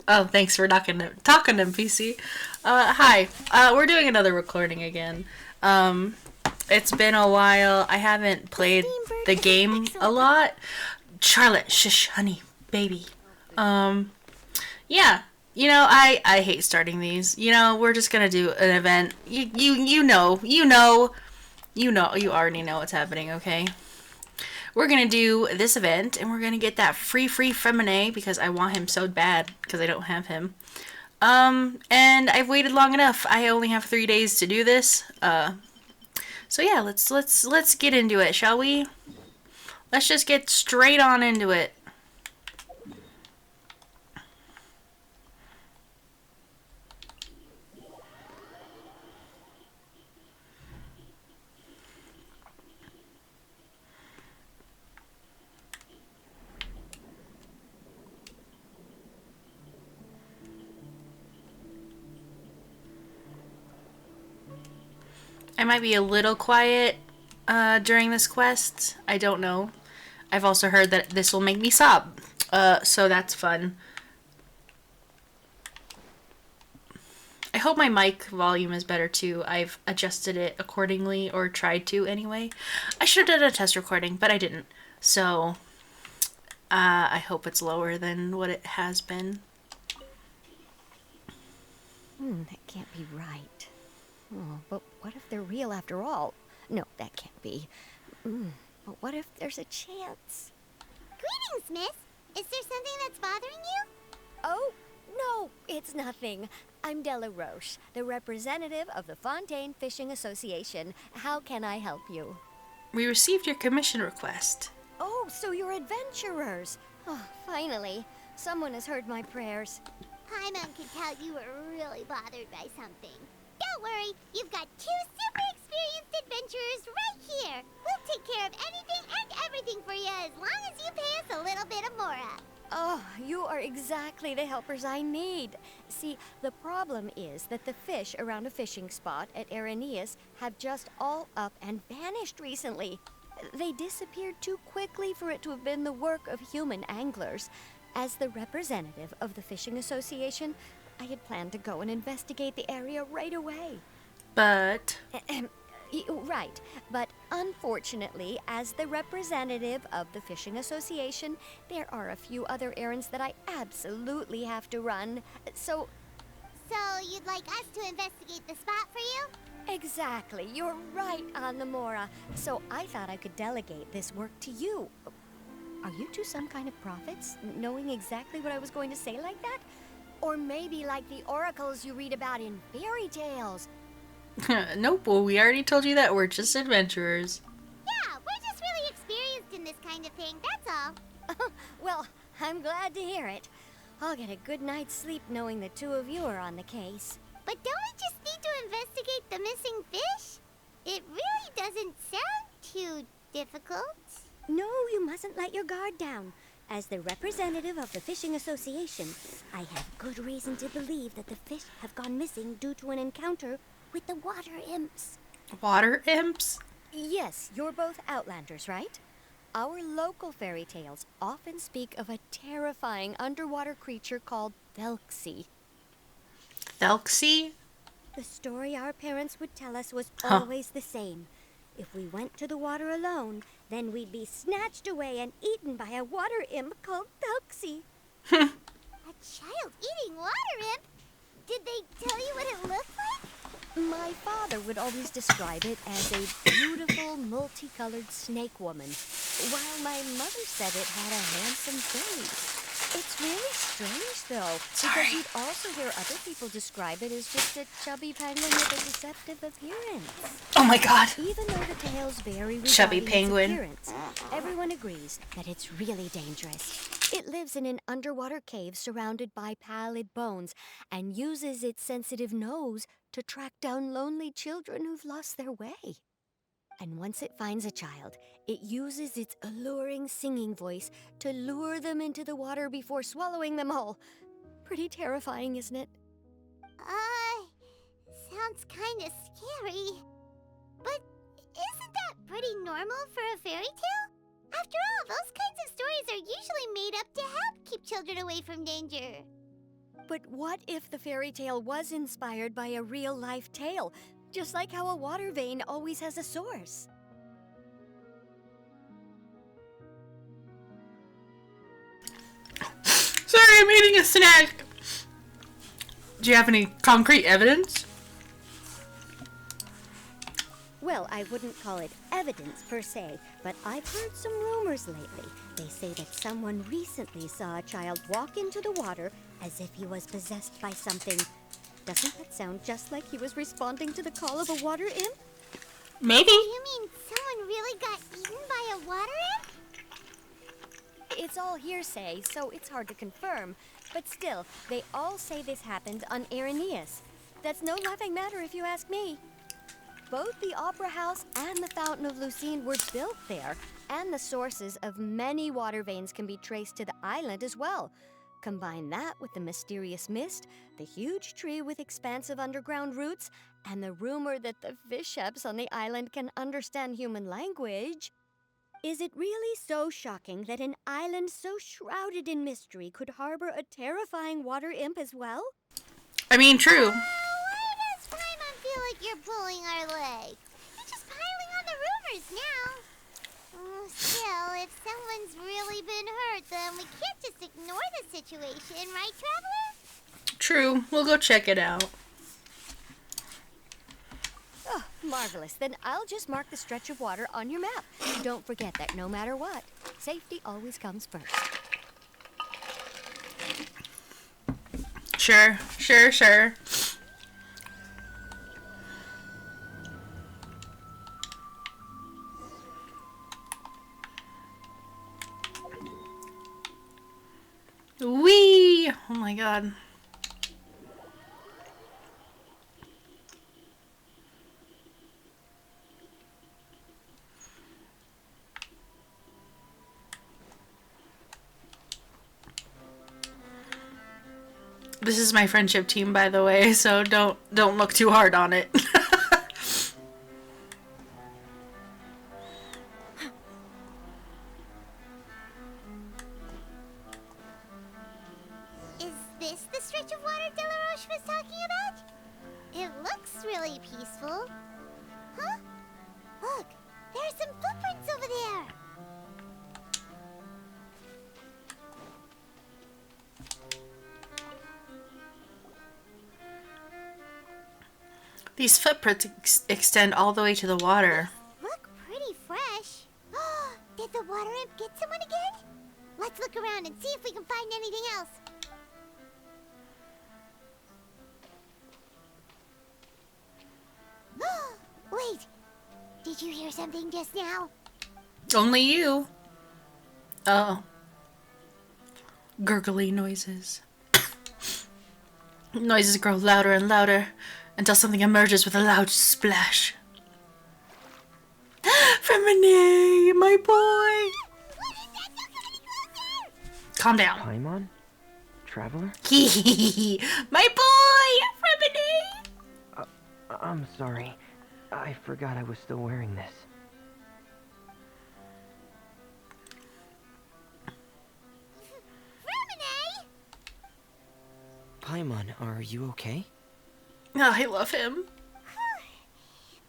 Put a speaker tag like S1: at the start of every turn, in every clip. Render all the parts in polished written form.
S1: Oh, thanks for talking to PC. Hi. We're doing another recording again. Um, it's been a while. I haven't played the game a lot. Charlotte, shush, honey, baby. Um, yeah. I hate starting these. We're just gonna do an event. You already know what's happening. Okay. We're gonna do this event, and we're gonna get that free Freminet because I want him so bad because I don't have him. And I've waited long enough. I only have 3 days to do this. So yeah, let's get into it, shall we? Let's just get straight on into it. I might be a little quiet during this quest. I don't know. I've also heard that this will make me sob. So that's fun. I hope my mic volume is better too. I've adjusted it accordingly, or tried to anyway. I should have done a test recording, but I didn't. So, I hope it's lower than what it has been.
S2: That can't be right. Oh, but what if they're real after all? No, that can't be. But what if there's a chance?
S3: Greetings, miss. Is there something that's bothering you?
S2: Oh, no, it's nothing. I'm Della Roche, the representative of the Fontaine Fishing Association. How can I help you?
S1: We received your commission request.
S2: Oh, so you're adventurers. Oh, finally. Someone has heard my prayers.
S3: Paimon could tell you were really bothered by something. Don't worry, you've got two super experienced adventurers right here. We'll take care of anything and everything for you as long as you pay us a little bit of mora.
S2: Oh, you are exactly the helpers I need. See, the problem is that the fish around a fishing spot at Araneus have just all up and vanished recently. They disappeared too quickly for it to have been the work of human anglers. As the representative of the Fishing Association, I had planned to go and investigate the area right away.
S1: But
S2: Right, but unfortunately, as the representative of the Fishing Association, there are a few other errands that I absolutely have to run. So
S3: you'd like us to investigate the spot for you?
S2: exactly, you're right on the Mora. So I thought I could delegate this work to you. Are you two some kind of prophets, knowing exactly what I was going to say like that? Or maybe like the oracles you read about in fairy tales?
S1: nope, well, we already told you that we're just adventurers.
S3: Yeah, we're just really experienced in this kind of thing, that's all.
S2: Well, I'm glad to hear it. I'll get a good night's sleep knowing the two of you are on the case.
S3: But don't we just need to investigate the missing fish? It really doesn't sound too difficult.
S2: No, you mustn't let your guard down. As the representative of the Fishing Association, I have good reason to believe that the fish have gone missing due to an encounter with the water imps.
S1: Water imps?
S2: Yes, you're both Outlanders, right? Our local fairy tales often speak of a terrifying underwater creature called Thelxie.
S1: Thelxie?
S2: The story our parents would tell us was always the same. If we went to the water alone, then we'd be snatched away and eaten by a water imp called Thelxie.
S3: A child eating water imp? Did they tell you what it looked like?
S2: My father would always describe it as a beautiful, multicolored snake woman, while my mother said it had a handsome face. It's really strange, though, because you'd also hear other people describe it as just a chubby penguin with a deceptive appearance.
S1: Oh my god.
S2: Even though the tales vary
S1: Chubby
S2: regarding
S1: penguin.
S2: its appearance, everyone agrees that it's really dangerous. It lives in an underwater cave surrounded by pallid bones and uses its sensitive nose to track down lonely children who've lost their way. And once it finds a child, it uses its alluring singing voice to lure them into the water before swallowing them whole. Pretty terrifying, isn't it?
S3: Sounds kinda scary. But isn't that pretty normal for a fairy tale? After all, those kinds of stories are usually made up to help keep children away from danger.
S2: But what if the fairy tale was inspired by a real-life tale? Just like how a water vein always has a source.
S1: Sorry, I'm eating a snack. Do you have any concrete evidence?
S2: Well, I wouldn't call it evidence per se, but I've heard some rumors lately. They say that someone recently saw a child walk into the water as if he was possessed by something. Doesn't that sound just like he was responding to the call of a water imp?
S1: Maybe.
S3: You mean someone really got eaten by a water imp?
S2: It's all hearsay, so it's hard to confirm. But still, they all say this happened on Irenaeus. That's no laughing matter if you ask me. Both the Opera House and the Fountain of Lucine were built there, and the sources of many water veins can be traced to the island as well. Combine that with the mysterious mist, the huge tree with expansive underground roots, and the rumor that the fish-heps on the island can understand human language. Is it really so shocking that an island so shrouded in mystery could harbor a terrifying water imp as well?
S1: I mean, true.
S3: Why does Freminet feel like you're pulling our leg? You're just piling on the rumors now. Still, if someone's really been hurt, then we can't just ignore the situation, right, Traveler?
S1: True. We'll go check it out.
S2: Oh, marvelous. Then I'll just mark the stretch of water on your map. Don't forget that no matter what, safety always comes first.
S1: Sure. Whee! Oh my god. This is my friendship team, by the way, so don't look too hard on it.
S3: Is this the stretch of water Delaroche was talking about? It looks really peaceful. Huh? Look, there are some footprints over there.
S1: These footprints extend all the way to the water.
S3: Look pretty fresh. Did the water imp get someone again? Let's look around and see if we can find anything else. Wait, did you hear something just now?
S1: Only you. Oh. Gurgly noises. Noises grow louder and louder until something emerges with a loud splash. Freminet, my boy!
S3: What is that? Don't come any closer!
S1: Calm down.
S4: Paimon? Traveler?
S1: Hihi, my boy! Freminet!
S4: I'm sorry. I forgot I was still wearing this.
S3: Freminet!
S4: Paimon, are you okay?
S1: Oh, I love him.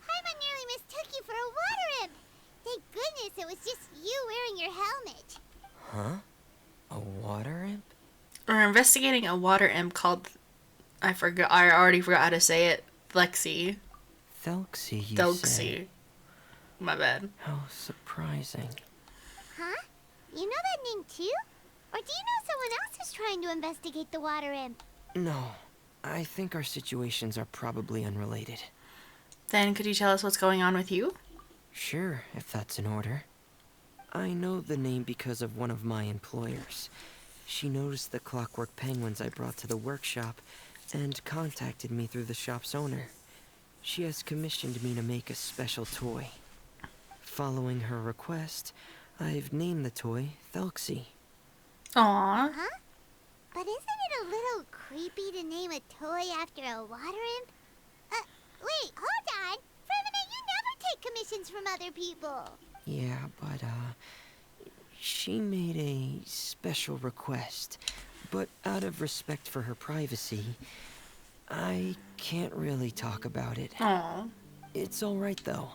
S3: Paimon nearly mistook you for a water imp. Thank goodness it was just you wearing your helmet.
S4: Huh? A water imp?
S1: We're investigating a water imp called... I already forgot how to say it. Thelxie.
S4: Thelxie, you
S1: Thelxie.
S4: say?
S1: My bad.
S4: How surprising.
S3: Huh? You know that name too? Or do you know someone else is trying to investigate the water imp?
S4: No, I think our situations are probably unrelated.
S1: Then could you tell us what's going on with you?
S4: Sure, if that's in order. I know the name because of one of my employers. She noticed the clockwork penguins I brought to the workshop and contacted me through the shop's owner. She has commissioned me to make a special toy. Following her request, I've named the toy Thelxie.
S1: Aww.
S3: Huh? But isn't it a little creepy to name a toy after a water imp? Wait, hold on! Freminet, you never take commissions from other people!
S4: Yeah, but, she made a special request. but out of respect for her privacy, I can't really talk about it.
S1: Aw.
S4: It's alright though.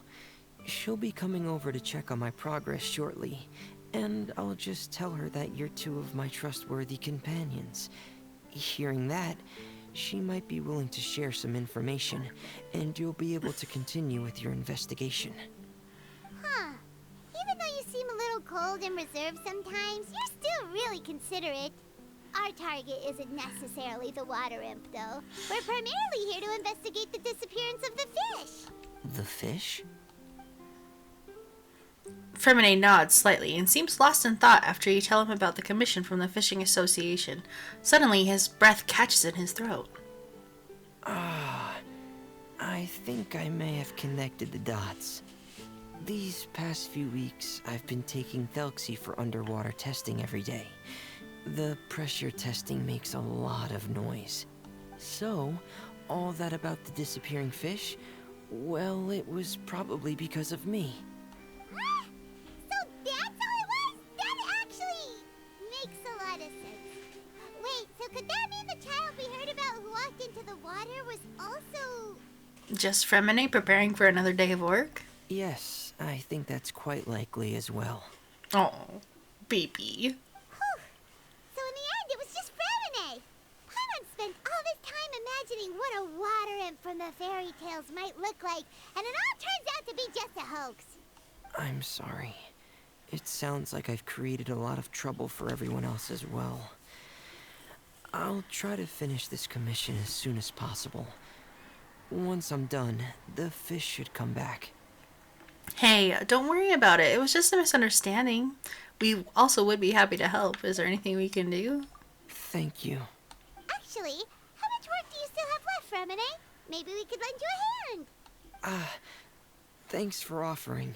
S4: She'll be coming over to check on my progress shortly, and I'll just tell her that you're two of my trustworthy companions. Hearing that, she might be willing to share some information, and you'll be able to continue with your investigation.
S3: Huh. Even though you seem a little cold and reserved sometimes, you're still really considerate. Our target isn't necessarily the water imp, though. We're primarily here to investigate the disappearance of the fish.
S4: The fish?
S1: Freminet nods slightly and seems lost in thought after you tell him about the commission from the Fishing Association. Suddenly, his breath catches in his throat.
S4: I think I may have connected the dots. These past few weeks, I've been taking Thelxie for underwater testing every day. The pressure testing makes a lot of noise. So, all that about the disappearing fish? Well, it was probably because of me.
S3: So that's how it was? That actually makes a lot of sense. Wait, so could that mean the child we heard about who walked into the water was also...
S1: Just Freminet preparing for another day of work?
S4: Yes, I think that's quite likely as well.
S1: Oh, baby.
S3: Whew. So in the end, it was just Freminet. Paimon spent all this time imagining what a water imp from the fairy tales might look like, and it all turns out to be just a hoax.
S4: I'm sorry. It sounds like I've created a lot of trouble for everyone else as well. I'll try to finish this commission as soon as possible. Once I'm done, the fish should come back.
S1: Hey, don't worry about it. It was just a misunderstanding. We also would be happy to help. Is there anything we can do?
S4: Thank you.
S3: Actually, how much work do you still have left, Freminet? Maybe we could lend you a hand.
S4: Thanks for offering.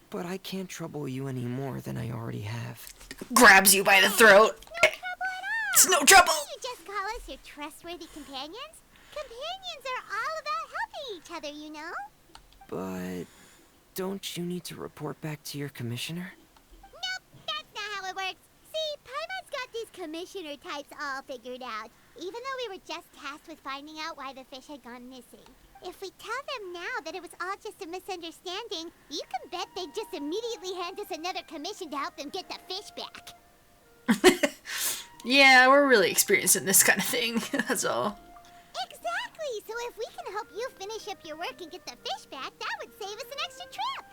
S4: But I can't trouble you any more than I already have.
S1: Grabs you by the throat.
S3: No trouble at all.
S1: It's no trouble.
S3: You just call us your trustworthy companions? Companions are all about helping each other, you know?
S4: But don't you need to report back to your commissioner?
S3: Nope, that's not how it works. See, Paimon's got these commissioner types all figured out, even though we were just tasked with finding out why the fish had gone missing. If we tell them now that it was all just a misunderstanding, you can bet they'd just immediately hand us another commission to help them get the fish back.
S1: Yeah, we're really experienced in this kind of thing. That's all.
S3: Exactly! So if we can help you finish up your work and get the fish back, that would save us an extra trip.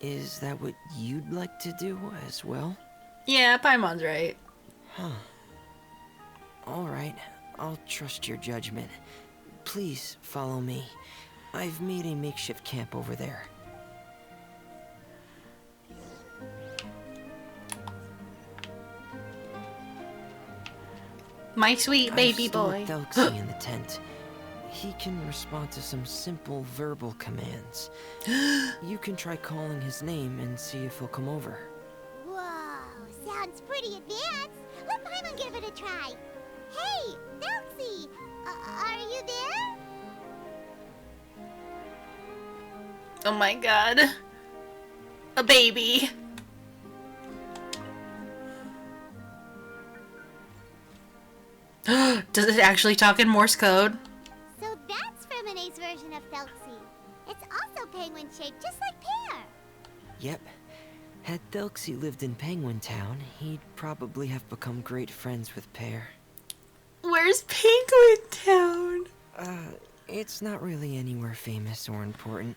S4: Is that what you'd like to do as well?
S1: Yeah, Paimon's right.
S4: Huh. Alright, I'll trust your judgment. Please follow me. I've made a makeshift camp over there.
S1: My sweet baby boy.
S4: I've stored Thelxie in the tent. He can respond to some simple verbal commands. You can try calling his name and see if he'll come over.
S3: Whoa, sounds pretty advanced. Let Paimon give it a try. Hey, Thelxie, are you there?
S1: Oh my god. A baby. Does it actually talk in Morse code?
S3: So that's Freminet's version of Thelxie. It's also penguin-shaped, just like Pear.
S4: Yep. Had Thelxie lived in Penguin Town, he'd probably have become great friends with Pear.
S1: Where's Penguin Town?
S4: It's not really anywhere famous or important.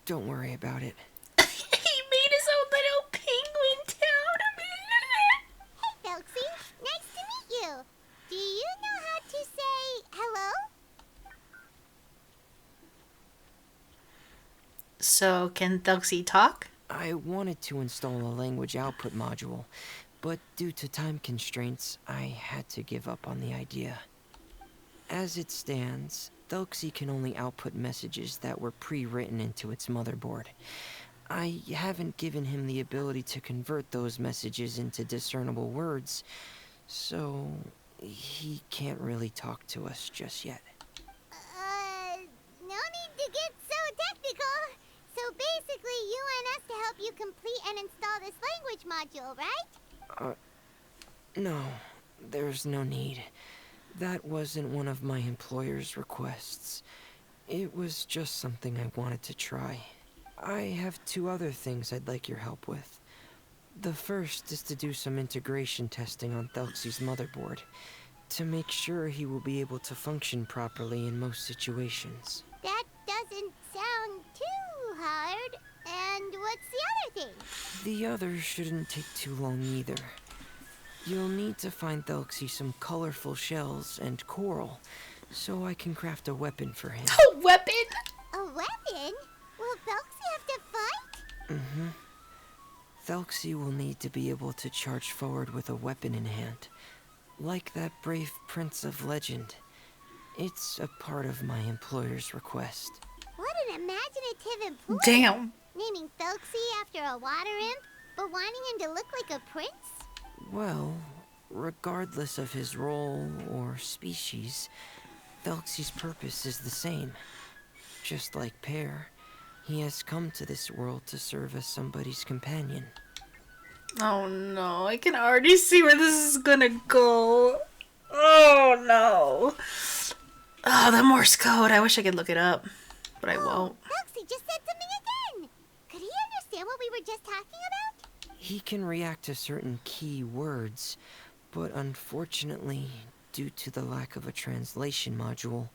S4: Don't worry about it.
S1: He made his own little penguin town.
S3: Hey, Thelxie, nice to meet you. Do you know how to say hello?
S1: So, can Thelxie talk?
S4: I wanted to install a language output module, but due to time constraints, I had to give up on the idea. As it stands, Thelxie can only output messages that were pre-written into its motherboard. I haven't given him the ability to convert those messages into discernible words, so he can't really talk to us just yet.
S3: No need to get so technical. So basically, you want us to help you complete and install this language module, right?
S4: No, there's no need. That wasn't one of my employer's requests. It was just something I wanted to try. I have 2 other things I'd like your help with. The first is to do some integration testing on Thelxie's motherboard, to make sure he will be able to function properly in most situations.
S3: That doesn't sound too hard. And what's the other thing?
S4: The other shouldn't take too long either. You'll need to find Thelxie some colorful shells and coral, so I can craft a weapon for him.
S1: A weapon?
S3: A weapon? Will Thelxie have to fight?
S4: Mm-hmm. Thelxie will need to be able to charge forward with a weapon in hand, like that brave prince of legend. It's a part of my employer's request.
S3: What an imaginative employee.
S1: Damn.
S3: Naming Thelxie after a water imp, but wanting him to look like a prince?
S4: Well, regardless of his role or species, Thelxie's purpose is the same. Just like Pear, he has come to this world to serve as somebody's companion.
S1: Oh no, I can already see where this is gonna go. Oh no. Oh, the Morse code. I wish I could look it up, but I won't.
S3: Thelxie just said something again. Could he understand what we were just talking about?
S4: He can react to certain key words, but unfortunately, due to the lack of a translation module,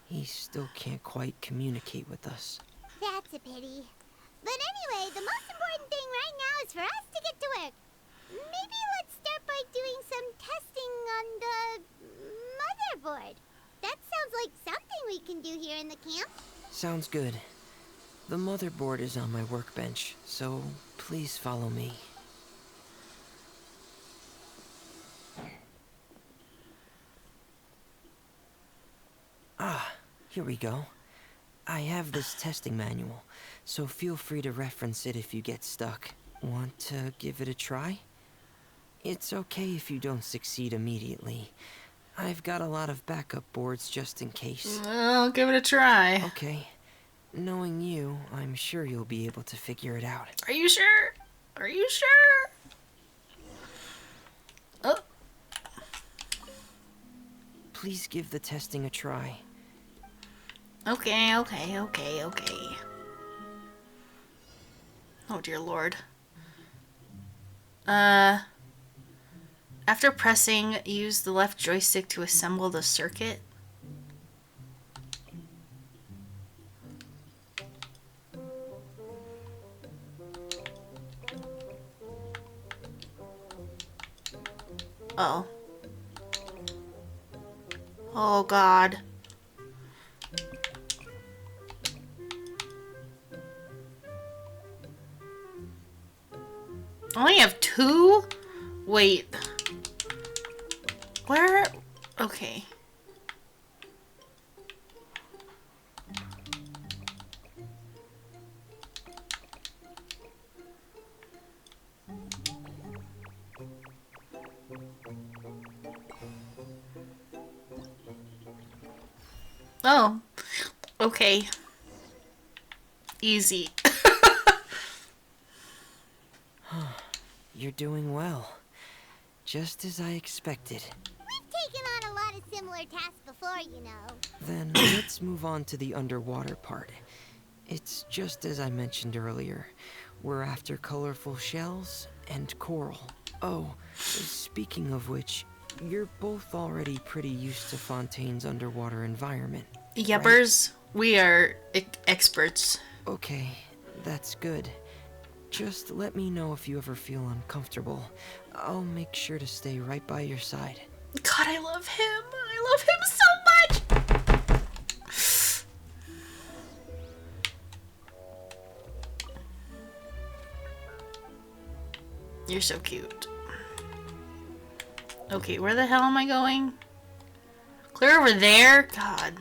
S4: he still can't quite communicate with us.
S3: That's a pity. But anyway, the most important thing right now is for us to get to work. Maybe let's start by doing some testing on the motherboard. That sounds like something we can do here in the camp.
S4: Sounds good. The motherboard is on my workbench, so please follow me. Ah, here we go. I have this testing manual, so feel free to reference it if you get stuck. Want to give it a try? It's okay if you don't succeed immediately. I've got a lot of backup boards just in case.
S1: I'll give it a try.
S4: Okay. Knowing you, I'm sure you'll be able to figure it out.
S1: Are you sure? Are you sure? Oh.
S4: Please give the testing a try.
S1: Okay. Oh dear lord. After pressing, use the left joystick to assemble the circuit. Oh. Oh god. I only have 2? Wait. Where? Okay. Oh. Okay. Easy.
S4: You're doing well. Just as I expected.
S3: We've taken on a lot of similar tasks before, you know.
S4: Then let's move on to the underwater part. It's just as I mentioned earlier. We're after colorful shells and coral. Oh, speaking of which, you're both already pretty used to Fontaine's underwater environment.
S1: Yuppers, right? We are experts.
S4: Okay, that's good. Just let me know if you ever feel uncomfortable. I'll make sure to stay right by your side.
S1: God, I love him. I love him so much. You're so cute. Okay, where the hell am I going? Clear over there? God.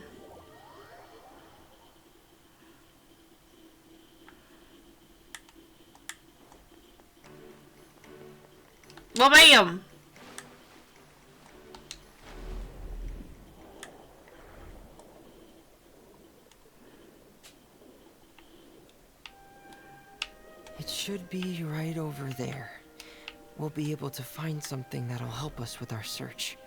S1: Well, bam!
S4: It should be right over there. we'll be able to find something that'll help us with our search.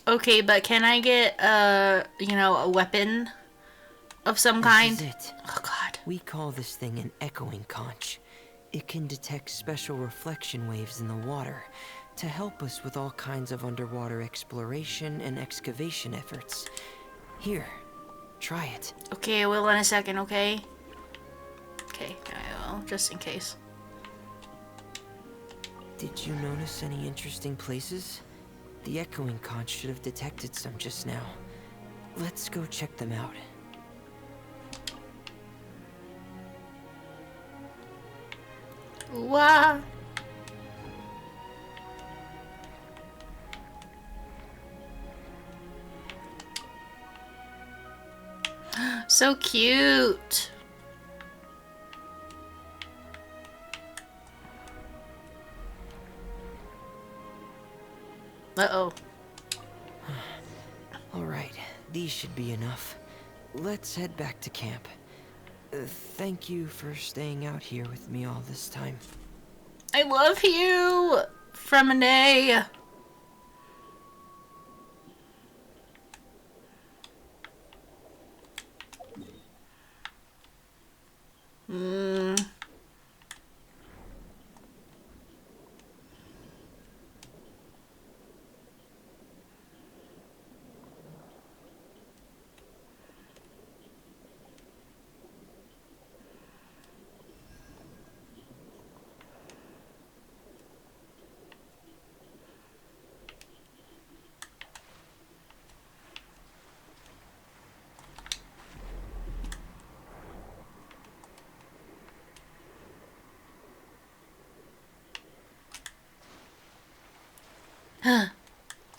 S1: Okay, but can I get you know, a weapon of some kind?
S4: This is it.
S1: Oh god.
S4: We call this thing an echoing conch. It can detect special reflection waves in the water to help us with all kinds of underwater exploration and excavation efforts. Here, try it.
S1: Okay, I will in a second, okay? Okay, I will, just in case.
S4: Did you notice any interesting places? The echoing conch should have detected some just now. Let's go check them out.
S1: Wow. So cute. Uh-oh.
S4: Alright, these should be enough. Let's head back to camp. Thank you for staying out here with me all this time.
S1: I love you, Freminet.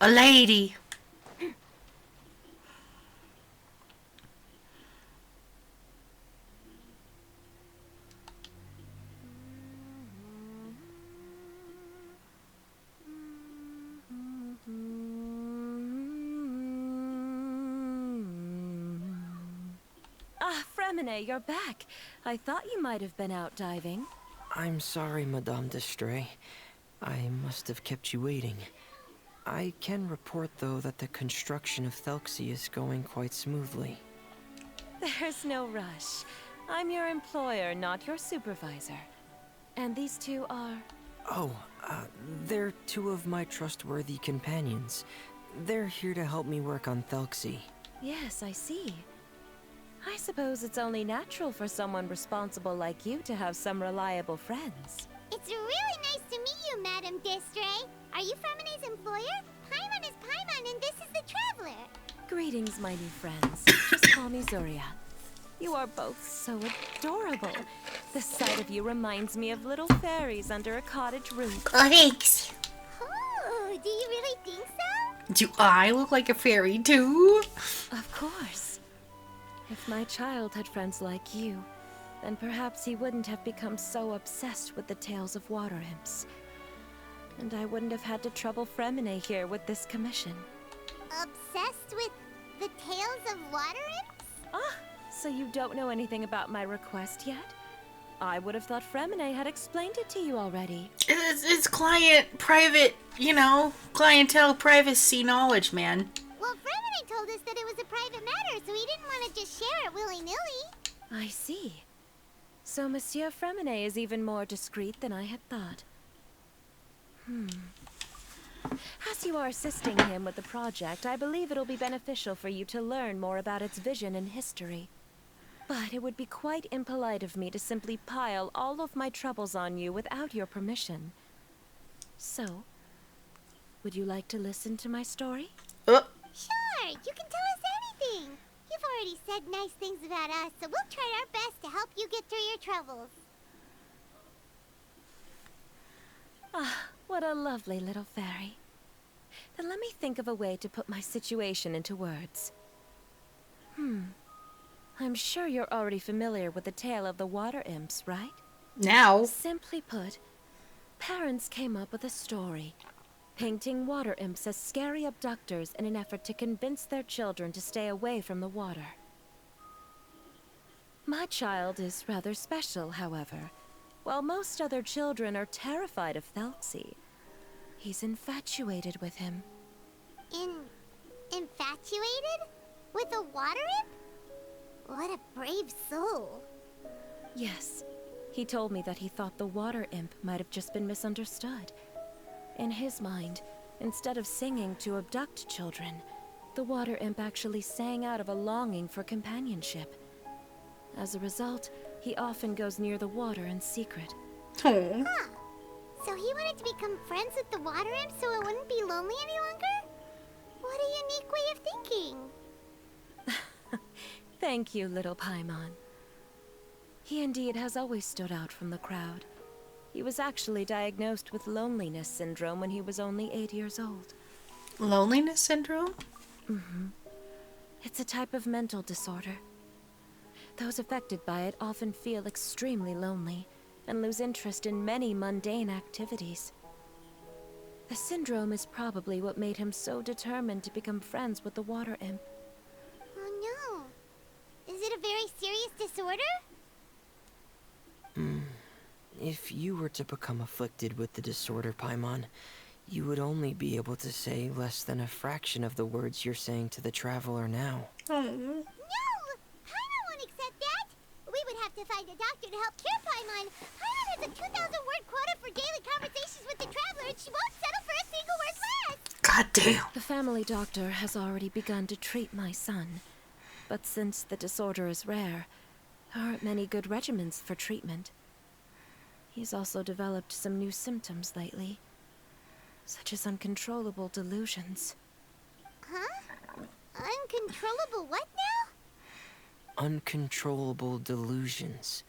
S1: A lady.
S5: Ah, Freminet, you're back. I thought you might have been out diving.
S4: I'm sorry, Madame d'Estray. I must have kept you waiting. I can report, though, that the construction of Thelxie is going quite smoothly.
S5: There's no rush. I'm your employer, not your supervisor. And these two are...
S4: Oh, they're two of my trustworthy companions. They're here to help me work on Thelxie.
S5: Yes, I see. I suppose it's only natural for someone responsible like you to have some reliable friends.
S3: It's really nice to meet you, Madame d'Estray. Are you Freminet's employer? Paimon is Paimon, and this is the Traveler.
S5: Greetings, my new friends. Just call me Zuria. You are both so adorable. The sight of you reminds me of little fairies under a cottage roof.
S1: Oh, thanks.
S3: Oh, do you really think so?
S1: Do I look like a fairy too?
S5: Of course. If my child had friends like you, then perhaps he wouldn't have become so obsessed with the tales of water imps. And I wouldn't have had to trouble Freminet here with this commission.
S3: Obsessed with the tales of water imps?
S5: Ah, so you don't know anything about my request yet? I would have thought Freminet had explained it to you already.
S1: It's client private, you know, clientele privacy knowledge, man.
S3: Well, Freminet told us that it was a private matter, so he didn't want to just share it willy-nilly.
S5: I see. So Monsieur Freminet is even more discreet than I had thought. As you are assisting him with the project, I believe it'll be beneficial for you to learn more about its vision and history. But it would be quite impolite of me to simply pile all of my troubles on you without your permission. So, would you like to listen to my story?
S3: Sure, you can tell us anything. You've already said nice things about us, so we'll try our best to help you get through your troubles.
S5: Ah, what a lovely little fairy. Then let me think of a way to put my situation into words. I'm sure you're already familiar with the tale of the water imps, right?
S1: Now.
S5: Simply put, parents came up with a story, painting water imps as scary abductors in an effort to convince their children to stay away from the water. My child is rather special, however, While most other children are terrified of Thelxie, he's infatuated with him.
S3: Infatuated? With a water imp? What a brave soul.
S5: Yes, he told me that he thought the water imp might have just been misunderstood. In his mind, instead of singing to abduct children, the water imp actually sang out of a longing for companionship. As a result, he often goes near the water in secret.
S1: Oh.
S3: Huh. So he wanted to become friends with the water imp so it wouldn't be lonely any longer? What a unique way of thinking.
S5: Thank you, little Paimon. He indeed has always stood out from the crowd. He was actually diagnosed with loneliness syndrome when he was only 8 years old.
S1: Loneliness syndrome?
S5: It's a type of mental disorder. Those affected by it often feel extremely lonely and lose interest in many mundane activities. The syndrome is probably what made him so determined to become friends with the water imp.
S3: Oh no. Is it a very serious disorder?
S4: If you were to become afflicted with the disorder, Paimon, you would only be able to say less than a fraction of the words you're saying to the traveler now.
S1: Oh.
S3: No! Paimon won't accept that! We would have to find a doctor to help cure Paimon. Paimon has a 2,000-word quota for daily conversations with the traveler, and she won't settle for a single word less!
S1: God damn.
S5: The family doctor has already begun to treat my son. But since the disorder is rare, there aren't many good regimens for treatment. He's also developed some new symptoms lately, such as uncontrollable delusions.
S3: Huh? Uncontrollable what now?
S4: Uncontrollable delusions.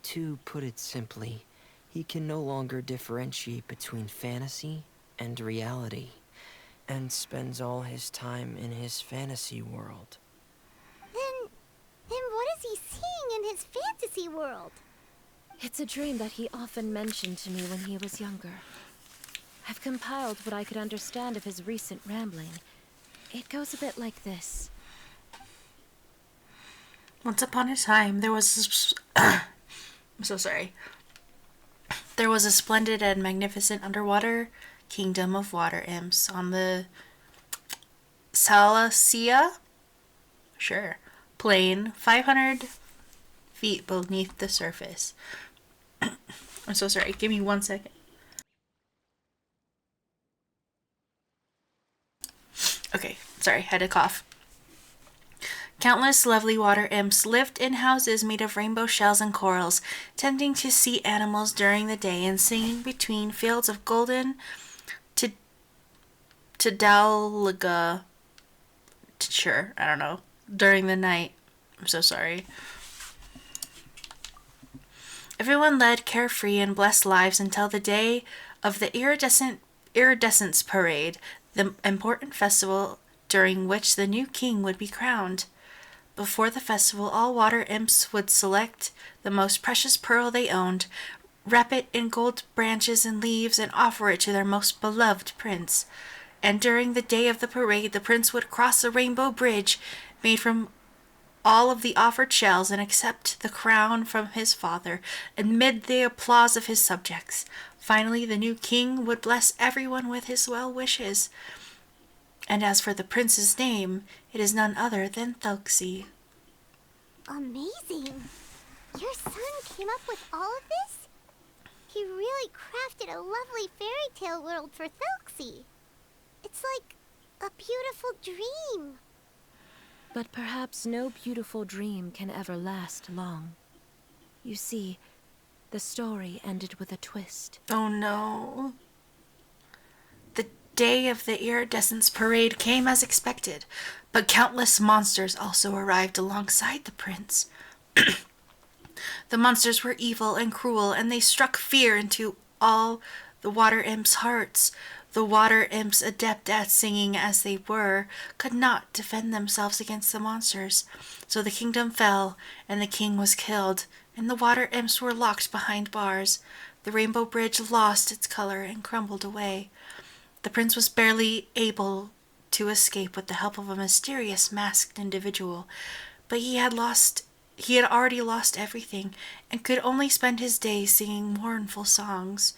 S4: To put it simply, he can no longer differentiate between fantasy and reality, and spends all his time in his fantasy world.
S3: Then what is he seeing in his fantasy world?
S5: It's a dream that he often mentioned to me when he was younger. I've compiled what I could understand of his recent rambling. It goes a bit like this.
S1: Once upon a time, there was I'm so sorry. There was a splendid and magnificent underwater kingdom of water imps on the Thelxie? Sure. Plain, 500 feet beneath the surface. I'm so sorry. Give me 1 second. Okay, sorry, had to cough. Countless lovely water imps lived in houses made of rainbow shells and corals, tending to sea animals during the day and singing between fields of golden to Dalga. Sure, I don't know. During the night. I'm so sorry. Everyone led carefree and blessed lives until the day of the iridescence parade, the important festival during which the new king would be crowned. Before the festival, all water imps would select the most precious pearl they owned, wrap it in gold branches and leaves, and offer it to their most beloved prince. And during the day of the parade, the prince would cross a rainbow bridge made from all of the offered shells and accept the crown from his father, amid the applause of his subjects. Finally, the new king would bless everyone with his well wishes. And as for the prince's name, it is none other than Thelxie.
S3: Amazing! Your son came up with all of this? He really crafted a lovely fairy tale world for Thelxie. It's like a beautiful dream.
S5: But perhaps no beautiful dream can ever last long. You see, the story ended with a twist.
S1: Oh no. The day of the iridescence parade came as expected, but countless monsters also arrived alongside the prince. The monsters were evil and cruel, and they struck fear into all the water imps' hearts. The water imps, adept at singing as they were, could not defend themselves against the monsters. So the kingdom fell, and the king was killed, and the water imps were locked behind bars. The rainbow bridge lost its color and crumbled away. The prince was barely able to escape with the help of a mysterious masked individual, but he had lost he had already lost everything and could only spend his days singing mournful songs.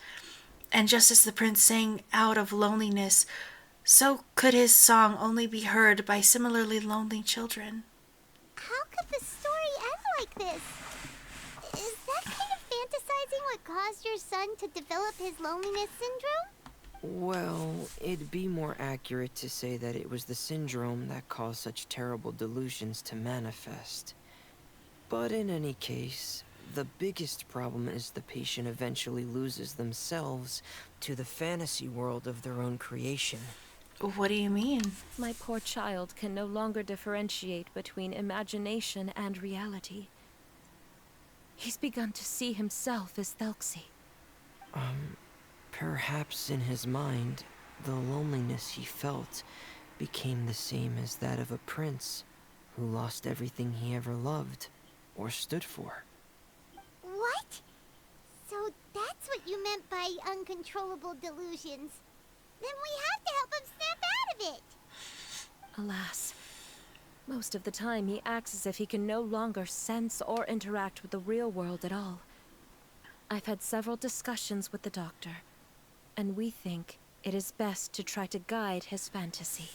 S1: And just as the prince sang out of loneliness, so could his song only be heard by similarly lonely children.
S3: How could the story end like this? Is that kind of fantasizing what caused your son to develop his loneliness syndrome?
S4: Well, it'd be more accurate to say that it was the syndrome that caused such terrible delusions to manifest. But in any case, the biggest problem is the patient eventually loses themselves to the fantasy world of their own creation.
S1: What do you mean?
S5: My poor child can no longer differentiate between imagination and reality. He's begun to see himself as Thelxie.
S4: Perhaps in his mind, the loneliness he felt became the same as that of a prince who lost everything he ever loved or stood for.
S3: What? So that's what you meant by uncontrollable delusions. Then we have to help him snap out of it.
S5: Alas, most of the time he acts as if he can no longer sense or interact with the real world at all. I've had several discussions with the doctor, and we think it is best to try to guide his fantasy.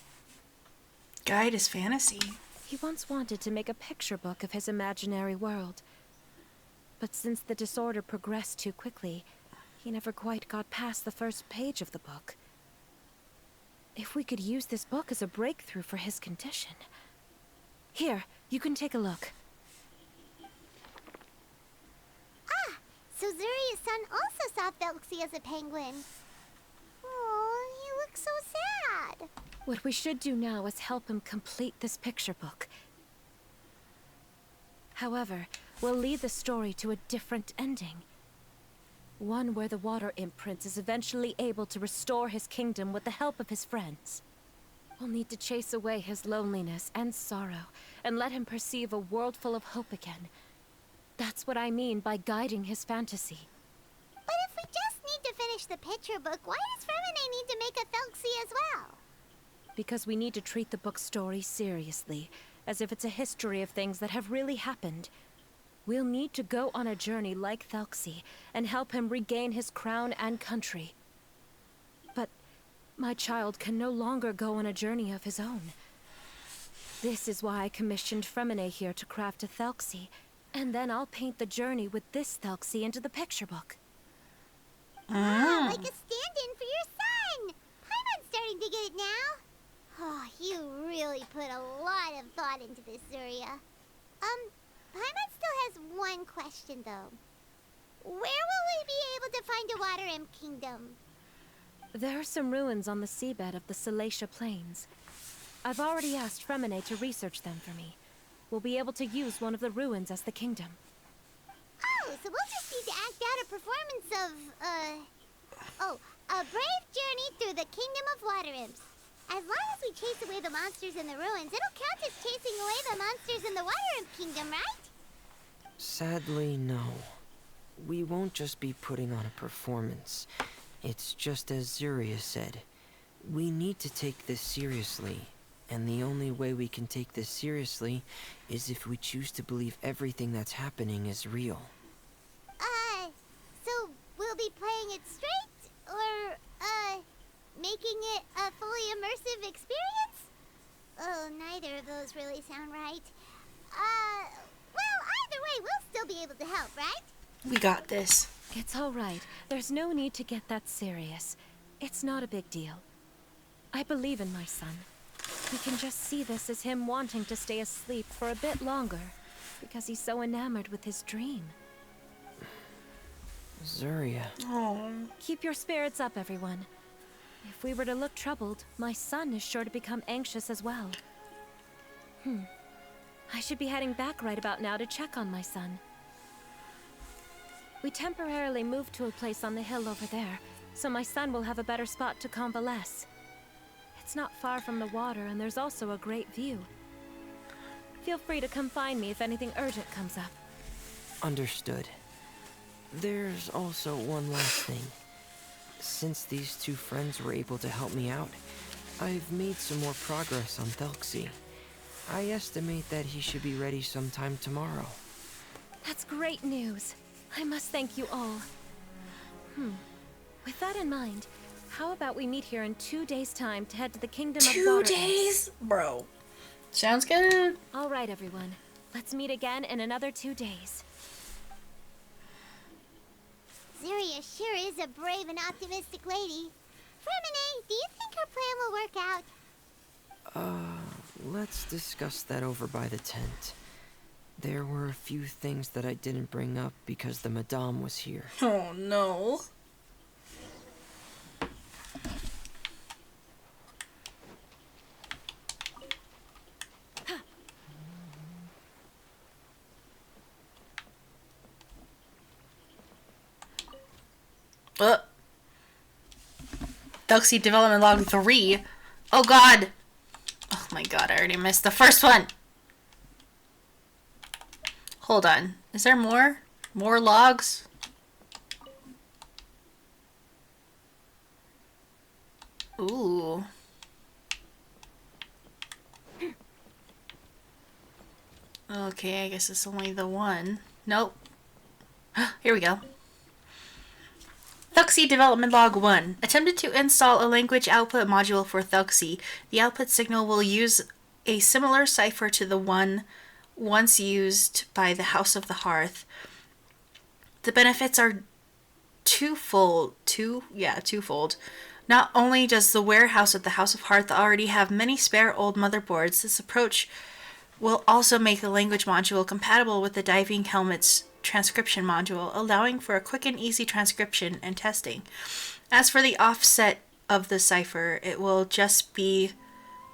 S1: Guide his fantasy?
S5: He once wanted to make a picture book of his imaginary world. But since the disorder progressed too quickly, he never quite got past the first page of the book. If we could use this book as a breakthrough for his condition... Here, you can take a look.
S3: Ah, so Zuria's son also saw Thelxie as a penguin. Oh, he looks so sad.
S5: What we should do now is help him complete this picture book. However, we'll lead the story to a different ending. One where the water imp prince is eventually able to restore his kingdom with the help of his friends. We'll need to chase away his loneliness and sorrow, and let him perceive a world full of hope again. That's what I mean by guiding his fantasy.
S3: But if we just need to finish the picture book, why does Freminet need to make a Thelxie as well?
S5: Because we need to treat the book's story seriously, as if it's a history of things that have really happened. We'll need to go on a journey like Thelxie, and help him regain his crown and country. But my child can no longer go on a journey of his own. This is why I commissioned Freminet here to craft a Thelxie, and then I'll paint the journey with this Thelxie into the picture book.
S3: Ah, like a stand-in for your son! Paimon's starting to get it now. Oh, you really put a lot of thought into this, Zuria. Paimon still has one question, though. Where will we be able to find a Water Imp Kingdom?
S5: There are some ruins on the seabed of the Salacia Plains. I've already asked Freminet to research them for me. We'll be able to use one of the ruins as the kingdom.
S3: Oh, so we'll just need to act out a performance of, a brave journey through the Kingdom of Water Imps. As long as we chase away the monsters in the ruins, it'll count as chasing away the monsters in the Water Imp Kingdom, right?
S4: Sadly, no. We won't just be putting on a performance. It's just as Zuria said. We need to take this seriously. And the only way we can take this seriously is if we choose to believe everything that's happening is real.
S3: So we'll be playing it straight? Or, making it a fully immersive experience? Oh, neither of those really sound right. Well, either way, we'll still be able to help, right?
S1: We got this.
S5: It's all right. There's no need to get that serious. It's not a big deal. I believe in my son. We can just see this as him wanting to stay asleep for a bit longer, because he's so enamored with his dream.
S4: Zuria.
S1: Oh.
S5: Keep your spirits up, everyone. If we were to look troubled, my son is sure to become anxious as well. I should be heading back right about now to check on my son. We temporarily moved to a place on the hill over there, so my son will have a better spot to convalesce. It's not far from the water, and there's also a great view. Feel free to come find me if anything urgent comes up.
S4: Understood. There's also one last thing. Since these two friends were able to help me out, I've made some more progress on Thelxie. I estimate that he should be ready sometime tomorrow.
S5: That's great news. I must thank you all. With that in mind, how about we meet here in 2 days' time to head to the Kingdom of Water?
S1: 2 days? Bro. Sounds good.
S5: All right, everyone. Let's meet again in another 2 days.
S3: Zeria sure is a brave and optimistic lady. Freminet, do you think her plan will work out?
S4: Let's discuss that over by the tent. There were a few things that I didn't bring up because the Madame was here.
S1: Oh no. Thelxie Development Log 3. Oh god. Oh my god, I already missed the first one. Hold on. Is there more? More logs? Ooh. Okay, I guess it's only the one. Nope. Here we go. Thelxie Development Log 1. Attempted to install a language output module for Thelxie. The output signal will use a similar cipher to the one once used by the House of the Hearth. The benefits are twofold. Not only does the warehouse of the House of Hearth already have many spare old motherboards, this approach will also make the language module compatible with the diving helmet's transcription module, allowing for a quick and easy transcription and testing. As for the offset of the cipher, it will just be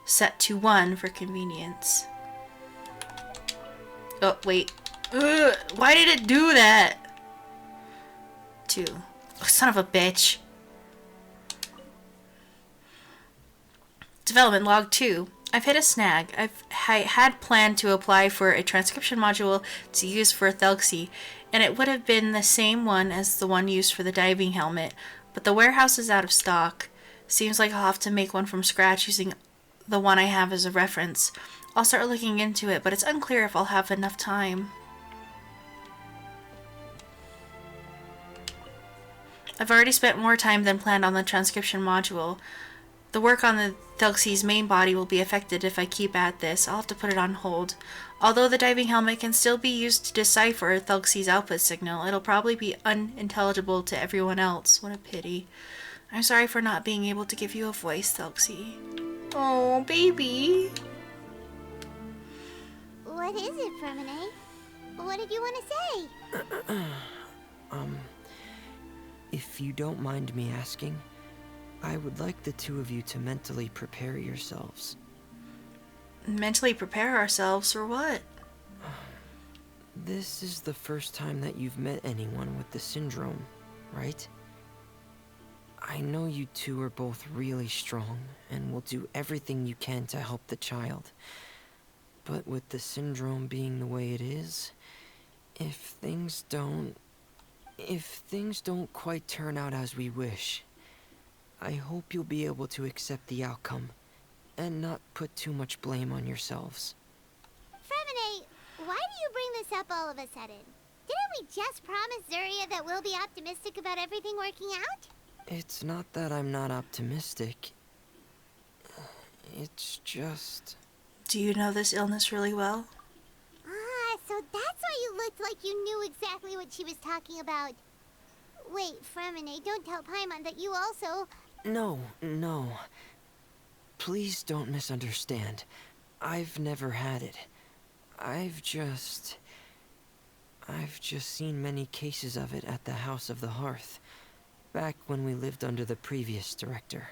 S1: set to 1 for convenience. Oh, wait. Ugh, why did it do that? 2. Oh, son of a bitch. Development Log 2. I've hit a snag. I had planned to apply for a transcription module to use for Thelxie, and it would have been the same one as the one used for the diving helmet, but the warehouse is out of stock. Seems like I'll have to make one from scratch using the one I have as a reference. I'll start looking into it, but it's unclear if I'll have enough time. I've already spent more time than planned on the transcription module. The work on the Thelxie's main body will be affected if I keep at this. I'll have to put it on hold. Although the diving helmet can still be used to decipher Thelxie's output signal, it'll probably be unintelligible to everyone else. What a pity. I'm sorry for not being able to give you a voice, Thelxie. Oh, baby.
S3: What is it, Freminet? What did you want to say?
S4: If you don't mind me asking, I would like the two of you to mentally prepare yourselves.
S1: Mentally prepare ourselves for what?
S4: This is the first time that you've met anyone with the syndrome, right? I know you two are both really strong and will do everything you can to help the child. But with the syndrome being the way it is, if things don't quite turn out as we wish, I hope you'll be able to accept the outcome and not put too much blame on yourselves.
S3: Freminet, why do you bring this up all of a sudden? Didn't we just promise Zeria that we'll be optimistic about everything working out?
S4: It's not that I'm not optimistic. It's just...
S1: Do you know this illness really well?
S3: Ah, so that's why you looked like you knew exactly what she was talking about. Wait, Freminet, don't tell Paimon that you also...
S4: No. Please don't misunderstand. I've never had it. I've just seen many cases of it at the House of the Hearth, back when we lived under the previous director.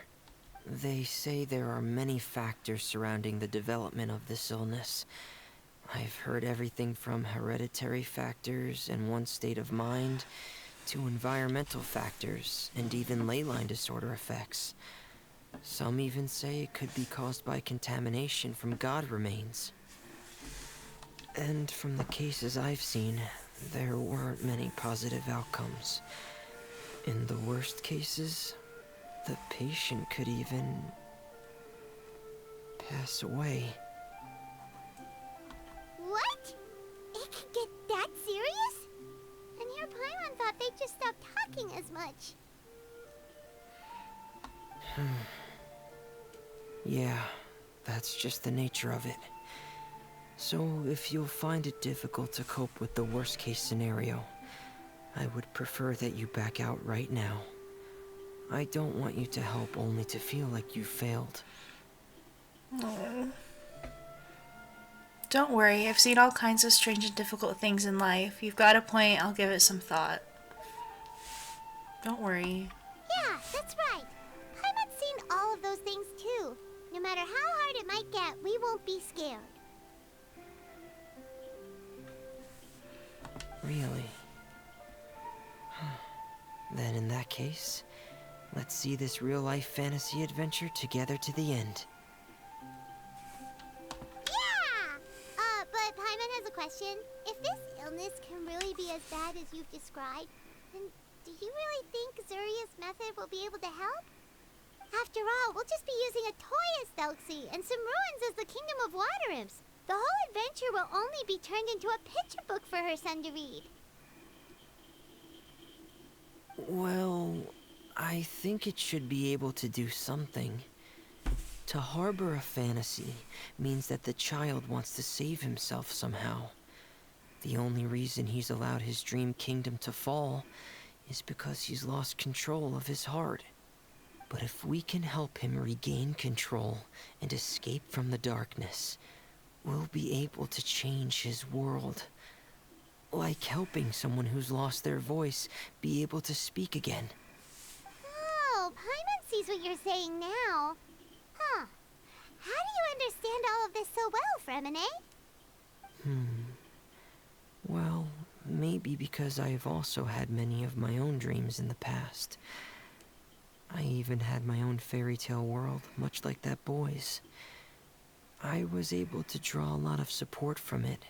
S4: They say there are many factors surrounding the development of this illness. I've heard everything from hereditary factors and one's state of mind, to environmental factors, and even ley line disorder effects. Some even say it could be caused by contamination from god remains. And from the cases I've seen, there weren't many positive outcomes. In the worst cases, the patient could even pass away.
S3: What? It could get that serious? much.
S4: Yeah, that's just the nature of it. So, if you'll find it difficult to cope with the worst case scenario, I would prefer that you back out right now. I don't want you to help only to feel like you failed.
S1: Oh. Don't worry, I've seen all kinds of strange and difficult things in life. You've got a point, I'll give it some thought. Don't worry.
S3: Yeah, that's right. Paimon's seen all of those things too. No matter how hard it might get, we won't be scared.
S4: Really? Then in that case, let's see this real-life fantasy adventure together to the end.
S3: Yeah! But Paimon has a question. If this illness can really be as bad as you've described, then do you really think Zuria's method will be able to help? After all, we'll just be using a toy as Thelxie and some ruins as the Kingdom of Water Imps. The whole adventure will only be turned into a picture book for her son to read.
S4: Well, I think it should be able to do something. To harbor a fantasy means that the child wants to save himself somehow. The only reason he's allowed his dream kingdom to fall is because he's lost control of his heart. But if we can help him regain control and escape from the darkness, we'll be able to change his world. Like helping someone who's lost their voice be able to speak again.
S3: Oh, Paimon sees what you're saying now. Huh. How do you understand all of this so well, Freminet?
S4: Well, maybe because I have also had many of my own dreams in the past. I even had my own fairy tale world, much like that boy's. I was able to draw a lot of support from it,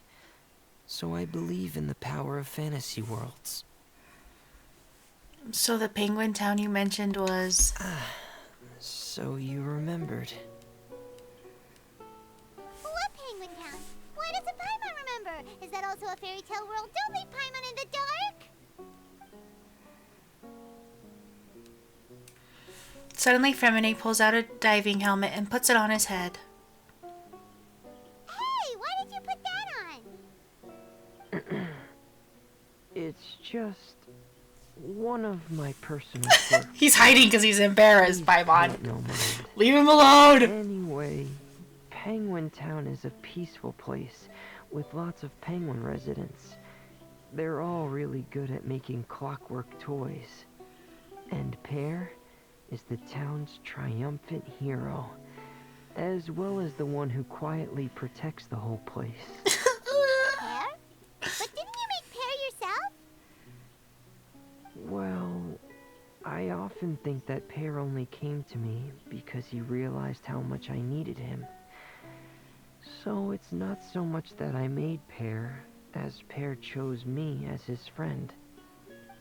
S4: so I believe in the power of fantasy worlds.
S1: So the penguin town you mentioned was...
S4: So you remembered.
S3: What penguin town? Why doesn't Paimon remember? Is that also a fairy tale world? Don't leave Paimon in the dark!
S1: Suddenly, Freminet pulls out a diving helmet and puts it on his head.
S3: Hey, why did you put that on?
S4: It's just one of my personal quirks.
S1: He's hiding because he's embarrassed, Paimon.
S4: No mind.
S1: Leave him alone!
S4: Anyway, Penguin Town is a peaceful place with lots of penguin residents. They're all really good at making clockwork toys. And Pear is the town's triumphant hero, as well as the one who quietly protects the whole place.
S3: Pear? But didn't you make Pear yourself?
S4: Well, I often think that Pear only came to me because he realized how much I needed him. So it's not so much that I made Pear, as Pear chose me as his friend.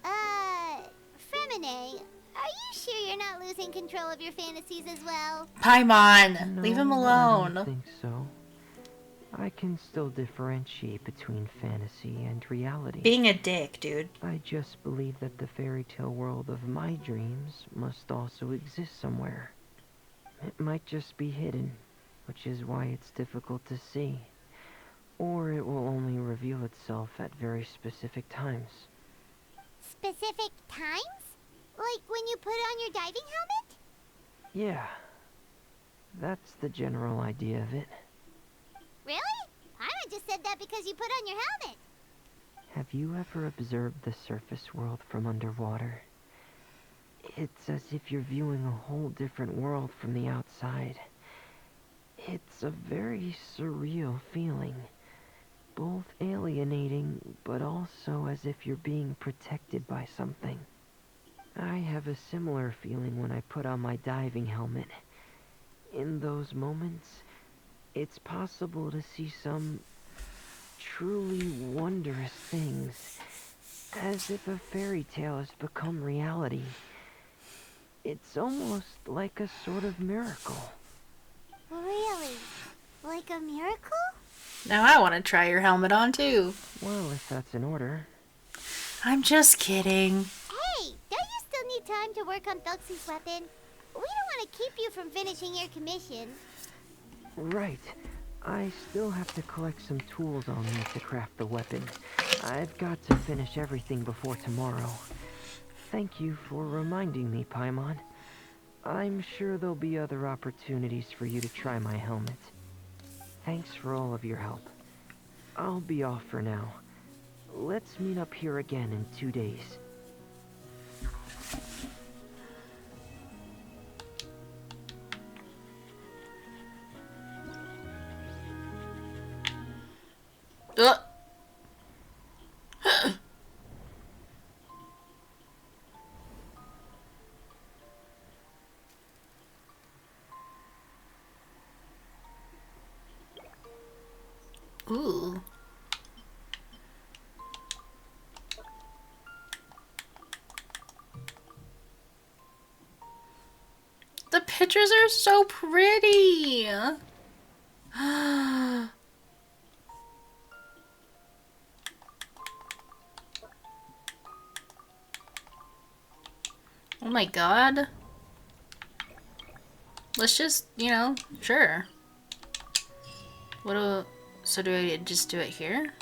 S3: Freminet, are you sure you're not losing control of your fantasies as well?
S1: Paimon,
S4: No,
S1: leave him
S4: I
S1: alone.
S4: don't think so. I can still differentiate between fantasy and reality.
S1: Being a dick, dude.
S4: I just believe that the fairy tale world of my dreams must also exist somewhere. It might just be hidden, which is why it's difficult to see. Or it will only reveal itself at very specific times.
S3: Specific times? Like when you put on your diving helmet?
S4: Yeah, that's the general idea of it.
S3: Really? Paimon just said that because you put on your helmet.
S4: Have you ever observed the surface world from underwater? It's as if you're viewing a whole different world from the outside. It's a very surreal feeling. Both alienating, but also as if you're being protected by something. I have a similar feeling when I put on my diving helmet. In those moments, it's possible to see some truly wondrous things, as if a fairy tale has become reality. It's almost like a sort of miracle.
S3: Really? Like a miracle?
S1: Now I want to try your helmet on too.
S4: Well, if that's in order.
S1: I'm just kidding.
S3: Hey, don't you still need time to work on Thelxie's weapon. We don't want to keep you from finishing your commission.
S4: Right. I still have to collect some tools I'll need to craft the weapon. I've got to finish everything before tomorrow. Thank you for reminding me, Paimon. I'm sure there'll be other opportunities for you to try my helmet. Thanks for all of your help. I'll be off for now. Let's meet up here again in 2 days.
S1: Ugh. Ooh. The pictures are so pretty. Oh my god. Let's just, you know, sure. So do I just do it here?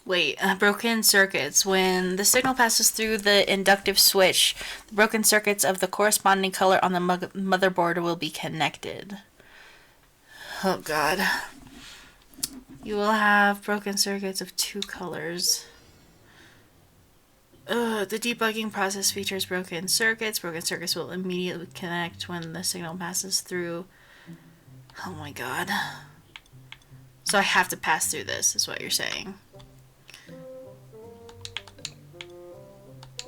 S1: Wait, broken circuits. When the signal passes through the inductive switch, the broken circuits of the corresponding color on the motherboard will be connected. Oh god. You will have broken circuits of 2 colors. The debugging process features broken circuits. Broken circuits will immediately connect when the signal passes through. Oh my god. So I have to pass through this, is what you're saying.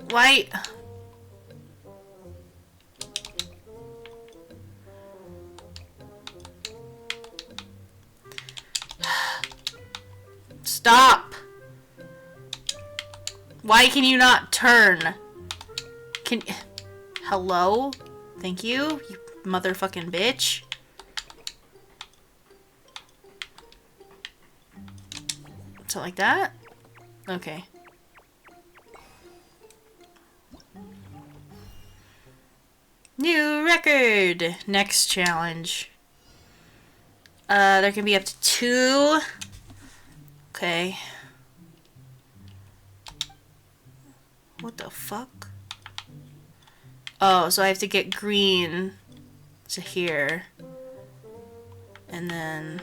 S1: Why? Stop! Why can you not turn? Hello? Thank you, you motherfucking bitch. So like that? Okay. New record! Next challenge. There can be up to 2. Okay. What the fuck? Oh, so I have to get green to here. And then...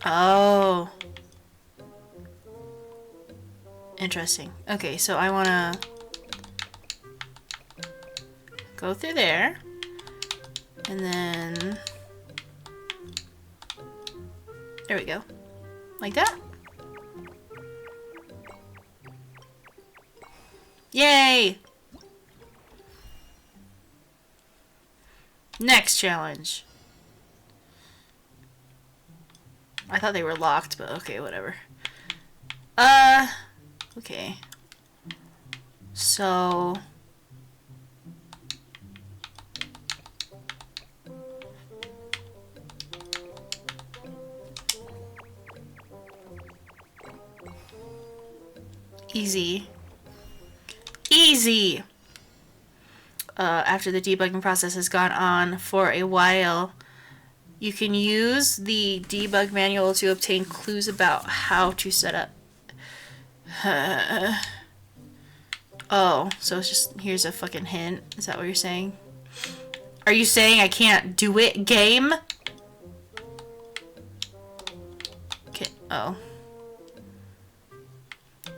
S1: Oh. Interesting. Okay, so I wanna go through there. And then... There we go. Like that? Yay! Next challenge. I thought they were locked, but okay, whatever. Okay. So... Easy. Easy! After the debugging process has gone on for a while, you can use the debug manual to obtain clues about how to set up. Oh, so it's just, here's a fucking hint. Is that what you're saying? Are you saying I can't do it, game? Okay, oh.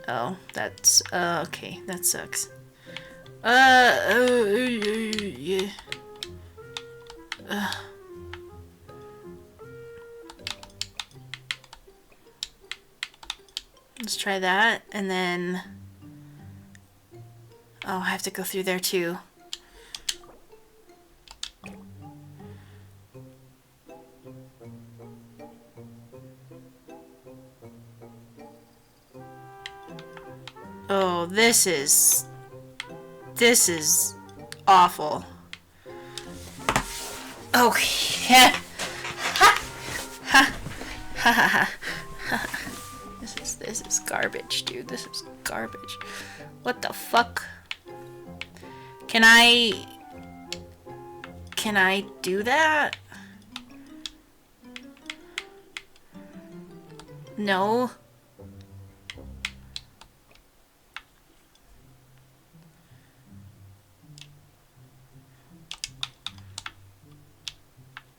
S1: Oh, that's, okay, that sucks. Yeah. Let's try that, and then... Oh, I have to go through there too. Oh, this is awful. Okay. This is garbage, dude. This is garbage. What the fuck? Can I do that? No.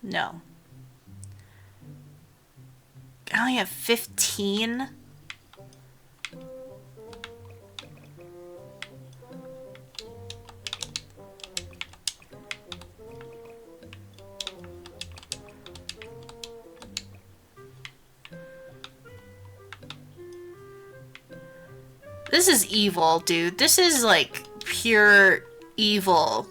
S1: No. I only have 15. This is evil, dude. This is like pure evil.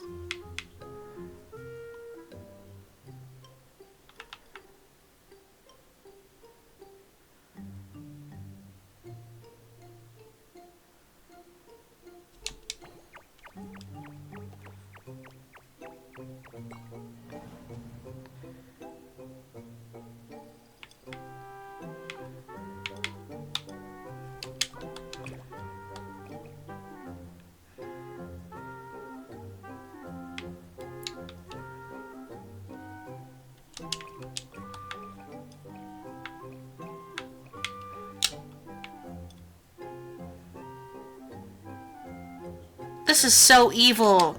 S1: This is so evil.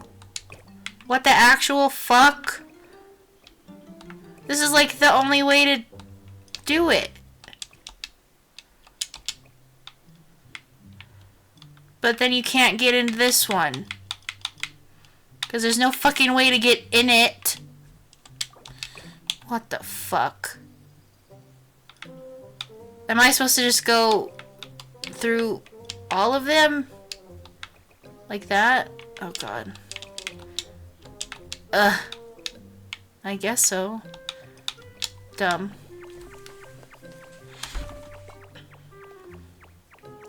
S1: What the actual fuck? This is like the only way to do it. But then you can't get into this one. Because there's no fucking way to get in it. What the fuck? Am I supposed to just go through all of them? Like that? Oh god. I guess so. Dumb.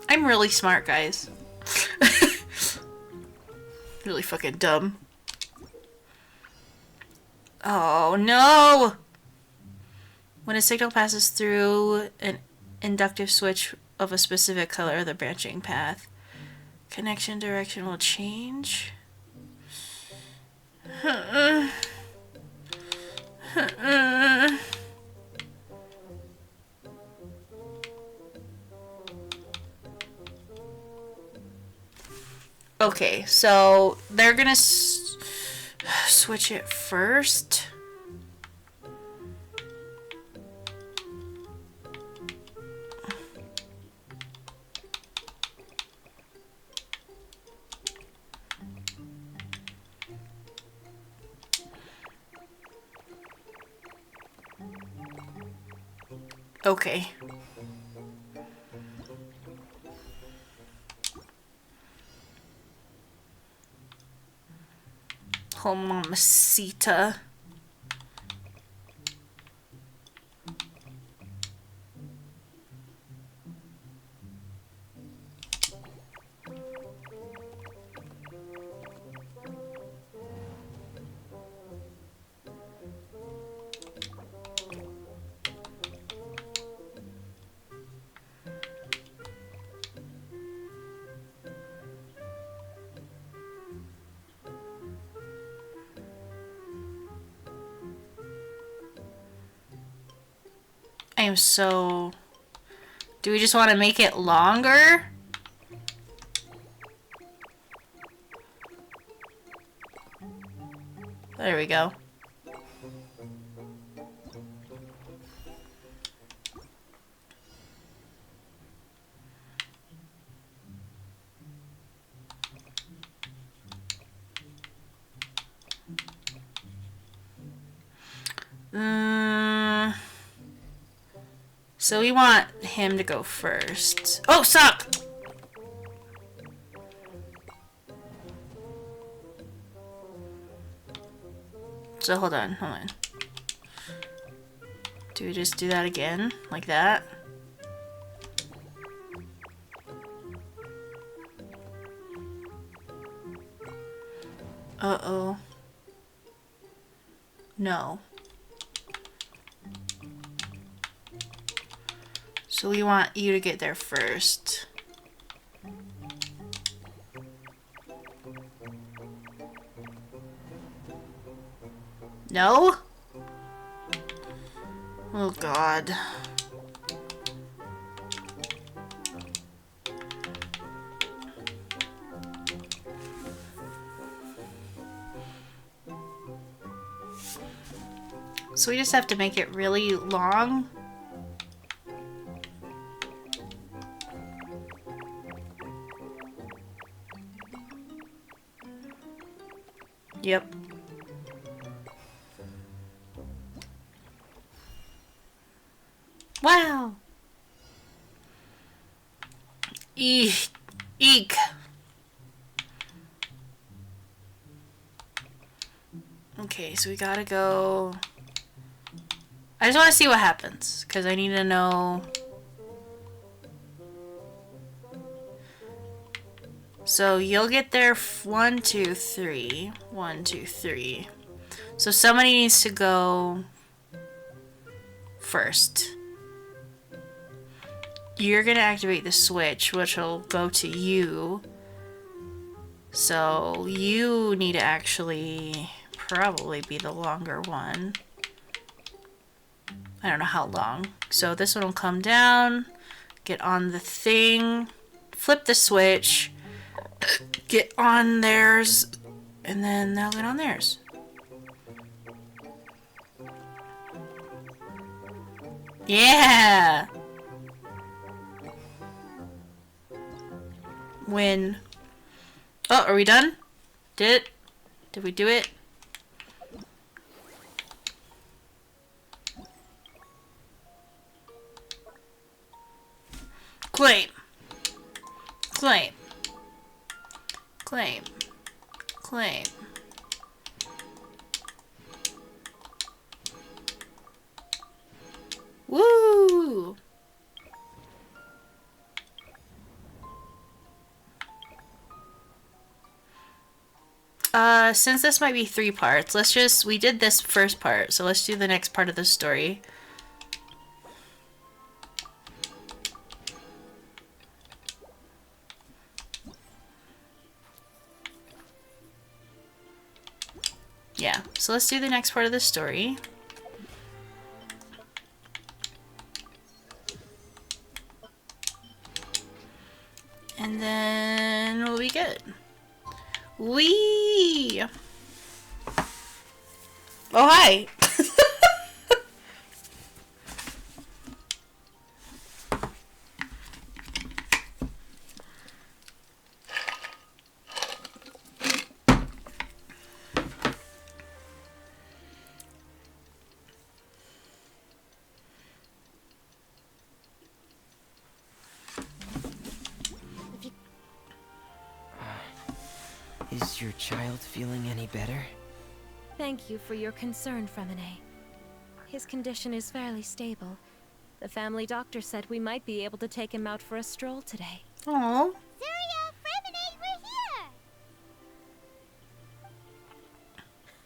S1: I'm really smart, guys. Really fucking dumb. Oh no! When a signal passes through an inductive switch of a specific color, the branching path connection direction will change. Okay, so they're gonna switch it first. Okay. Oh, mamacita. I am so... Do we just want to make it longer? There we go. So we want him to go first. Oh, stop! So hold on. Do we just do that again? Like that? Uh-oh. No. So we want you to get there first. No? Oh God. So we just have to make it really long. Yep. Wow. Eek. Eek. Okay, so we gotta go. I just want to see what happens, because I need to know. So you'll get there 1, 2, 3. 1, 2, 3. So somebody needs to go first. You're gonna activate the switch, which will go to you. So you need to actually probably be the longer one. I don't know how long. So this one will come down, get on the thing, flip the switch, get on theirs, and then they'll get on theirs. Yeah! Win. Oh, are we done? Did it? Did we do it? Claim. Claim. Claim. Claim. Woo! Since this might be 3 parts, we did this first part, so let's do the next part of the story. Yeah, so let's do the next part of the story. And then we'll be good. Wee! Oh, hi!
S4: Is your child feeling any better?
S5: Thank you for your concern, Freminet. His condition is fairly stable. The family doctor said we might be able to take him out for a stroll today.
S1: Aww.
S3: Surya, Freminet,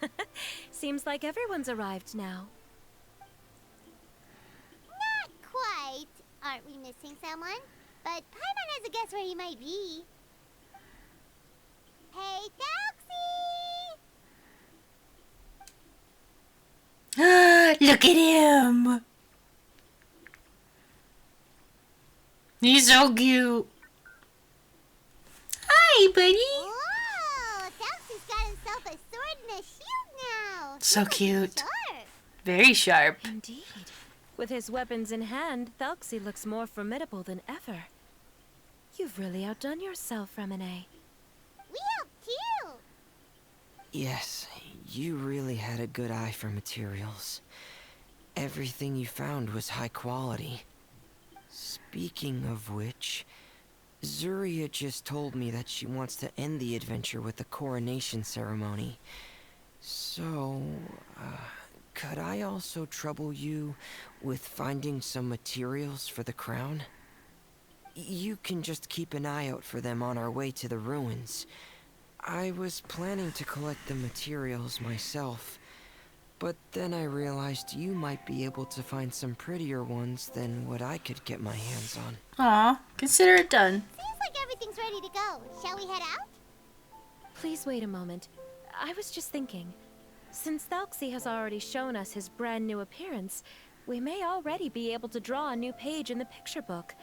S3: we're here!
S5: Seems like everyone's arrived now.
S3: Not quite. Aren't we missing someone? But Paimon has a guess where he might be. Hey, Thelxie!
S1: Look at him! He's so cute. Hi, buddy.
S3: Whoa! Thelxie's got himself a sword and a shield now.
S1: So cute.
S3: Sharp.
S1: Very sharp.
S5: Indeed. With his weapons in hand, Thelxie looks more formidable than ever. You've really outdone yourself, Freminet.
S3: We helped too.
S4: Yes, you really had a good eye for materials. Everything you found was high quality. Speaking of which, Zuria just told me that she wants to end the adventure with the coronation ceremony. So, could I also trouble you with finding some materials for the crown? You can just keep an eye out for them on our way to the ruins. I was planning to collect the materials myself, But then I realized you might be able to find some prettier ones than what I could get my hands on.
S1: Aw, consider it done.
S3: Seems like everything's ready to go. Shall we head out?
S5: Please wait a moment. I was just thinking. Since Thelxie has already shown us his brand new appearance, we may already be able to draw a new page in the picture book.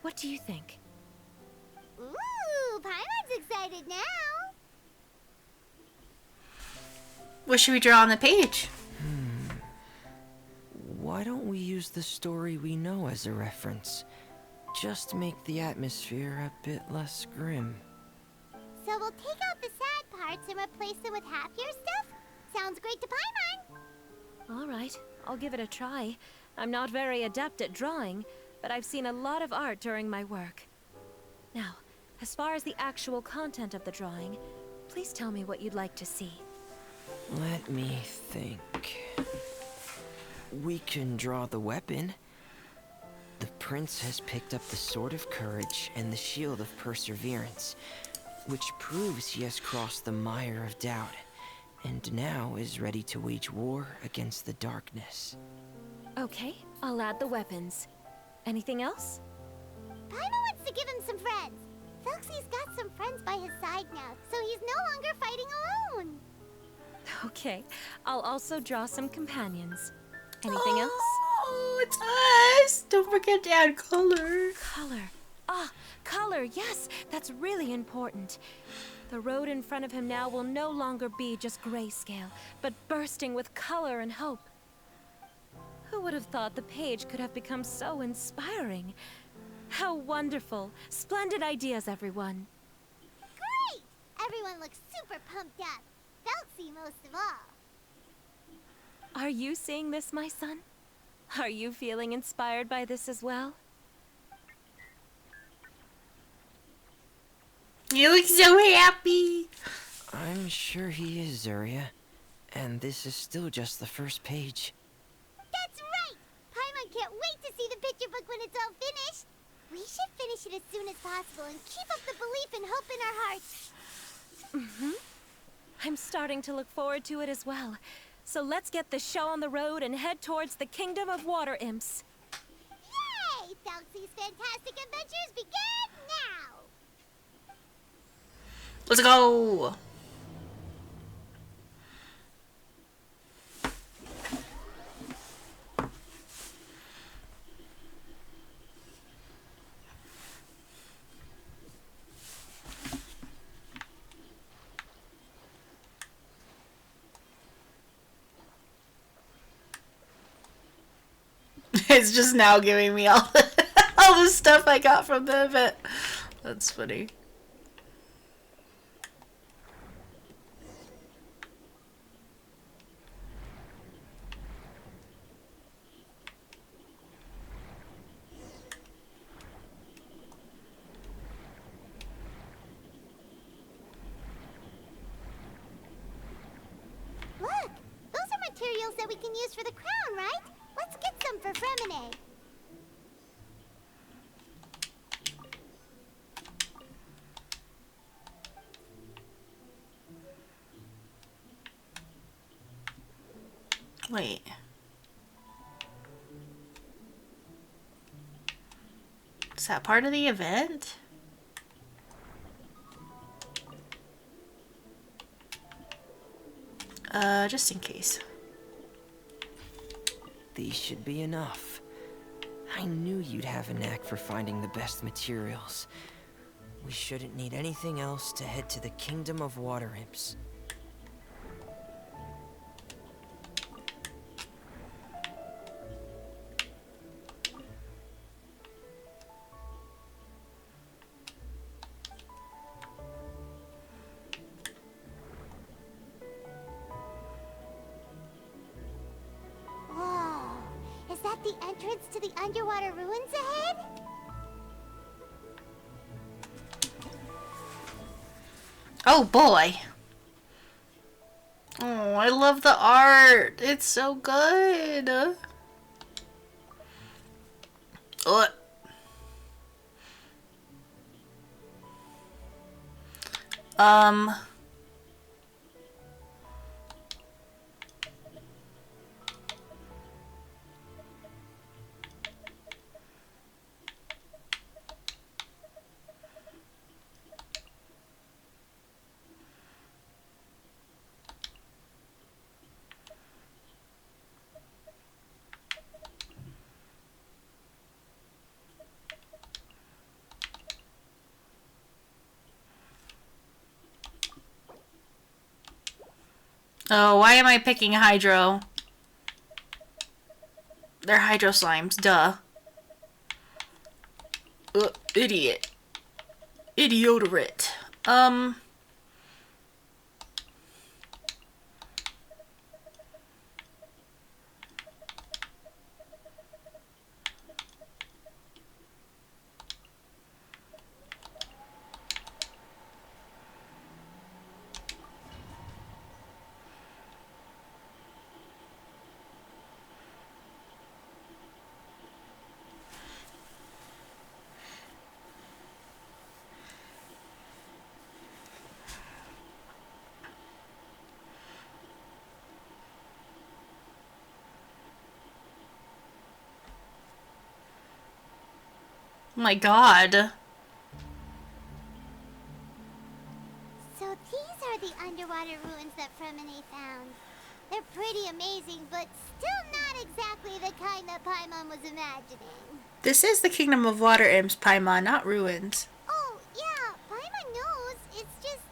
S5: What do you think?
S3: Ooh, Paimon's excited now.
S1: What should we draw on the page?
S4: Why don't we use the story we know as a reference? Just make the atmosphere a bit less grim.
S3: So we'll take out the sad parts and replace them with happier stuff? Sounds great to Paimon.
S5: All right, I'll give it a try. I'm not very adept at drawing, but I've seen a lot of art during my work. Now, as far as the actual content of the drawing, please tell me what you'd like to see.
S4: Let me think. We can draw the weapon. The prince has picked up the Sword of Courage and the Shield of Perseverance, which proves he has crossed the mire of doubt, and now is ready to wage war against the darkness.
S5: Okay, I'll add the weapons. Anything else?
S3: Paimon wants to give him some friends. Thelxie's got some friends by his side now, so he's no longer fighting alone.
S5: Okay, I'll also draw some companions. Anything else?
S1: Oh, it's us! Don't forget to add color.
S5: Color. Ah, color, yes, that's really important. The road in front of him now will no longer be just grayscale, but bursting with color and hope. Who would have thought the page could have become so inspiring? How wonderful. Splendid ideas, everyone.
S3: Great! Everyone looks super pumped up. Thelxie most of all.
S5: Are you seeing this, my son? Are you feeling inspired by this as well?
S1: You look so happy.
S4: I'm sure he is, Zarya. And this is still just the first page.
S3: That's right! Paimon can't wait to see the picture book when it's all finished. We should finish it as soon as possible and keep up the belief and hope in our hearts.
S5: I'm starting to look forward to it as well. So let's get the show on the road and head towards the Kingdom of Water Imps.
S3: Yay! Thelxie's fantastic adventures begin now!
S1: Let's go. It's just now giving me all all the stuff I got from the event. That's funny.
S3: Look! Those are materials that we can use for the crown, right? Let's get some for Freminet.
S1: Wait. Is that part of the event? Just in case.
S4: These should be enough. I knew you'd have a knack for finding the best materials. We shouldn't need anything else to head to the Kingdom of Water Imps.
S3: Whoa! Is that the entrance to the underwater ruins ahead?
S1: Oh boy. Oh, I love the art. It's so good. Ugh. Oh, why am I picking Hydro? They're Hydro Slimes, duh. Idiot. Idioterate. My god.
S3: So these are the underwater ruins that Freminet found. They're pretty amazing, but still not exactly the kind that Paimon was imagining.
S1: This is the Kingdom of Water Imps, Paimon, not ruins.
S3: Oh, yeah, Paimon knows. It's just...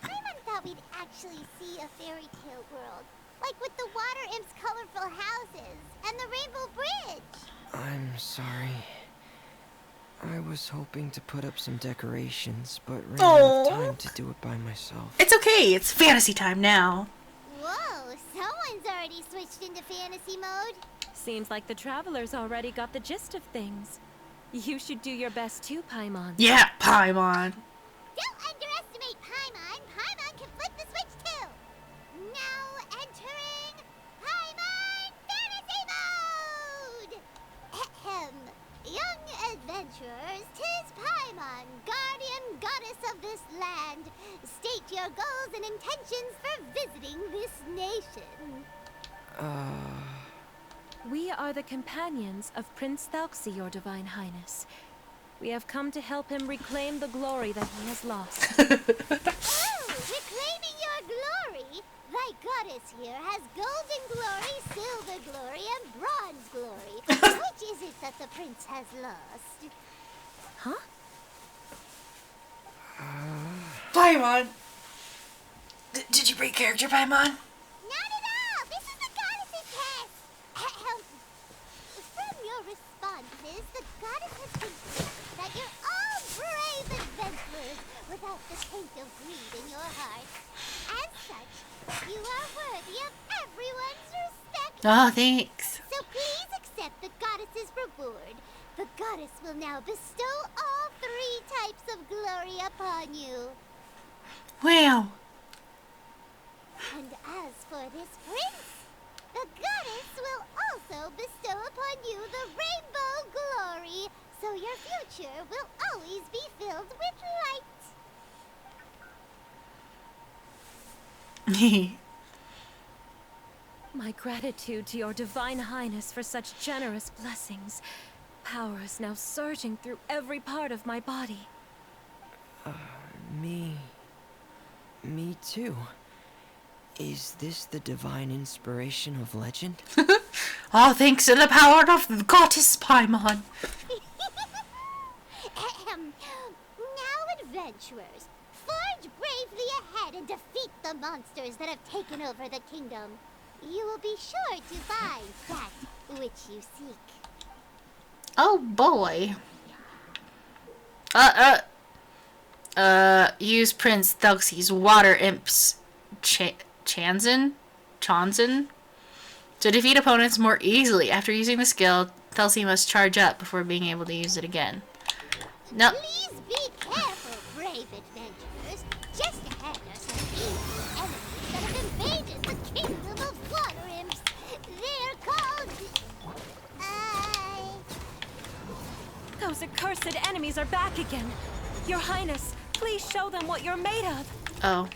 S3: Paimon thought we'd actually see a fairy tale world. Like with the water imps' colorful houses and the rainbow bridge.
S4: I'm sorry. I was hoping to put up some decorations, but ran out of time to do it by myself.
S1: It's okay, it's fantasy time now.
S3: Whoa, someone's already switched into fantasy mode.
S5: Seems like the travelers already got the gist of things. You should do your best too, Paimon.
S1: Yeah, Paimon.
S3: Don't underestimate Paimon. Paimon can flip the switch too. Now entering Paimon fantasy mode. Ahem. Young adventurers, 'tis Paimon, guardian goddess of this land. State your goals and intentions for visiting this nation.
S5: We are the companions of Prince Thelxie, your divine highness. We have come to help him reclaim the glory that he has lost.
S3: Oh, reclaiming your glory? Thy goddess here has golden glory, silver glory, and bronze glory. Which is it that the prince has lost?
S5: Huh?
S1: Paimon. Did you break character, Paimon?
S3: Not at all! This is the goddess's test! Ahem. From your responses, the goddess has concluded that you're all brave adventurers without the taint of greed in your hearts. As such, you are worthy of everyone's respect.
S1: Oh, thanks.
S3: So please accept the goddess's reward. The goddess will now bestow all 3 types of glory upon you.
S1: Wow.
S3: And as for this prince, the goddess will also bestow upon you the rainbow glory, so your future will always be filled with light.
S5: My gratitude to your divine highness for such generous blessings. Power is now surging through every part of my body.
S4: Me too. Is this the divine inspiration of legend?
S1: All thanks to the power of the goddess Paimon.
S3: Ahem. Now, adventurers, forge bravely ahead and defeat the monsters that have taken over the kingdom. You will be sure to find that which you seek.
S1: Oh boy. Use Prince Thelxie's water imps Chanzen to defeat opponents more easily. After using the skill, Thelxie must charge up before being able to use it again. No.
S3: Please be careful, brave adventurers. Just ahead are some evil enemies that have invaded the kingdom of water imps. They're called...
S5: Those accursed enemies are back again. Your highness, please show them what you're made of.
S1: Oh.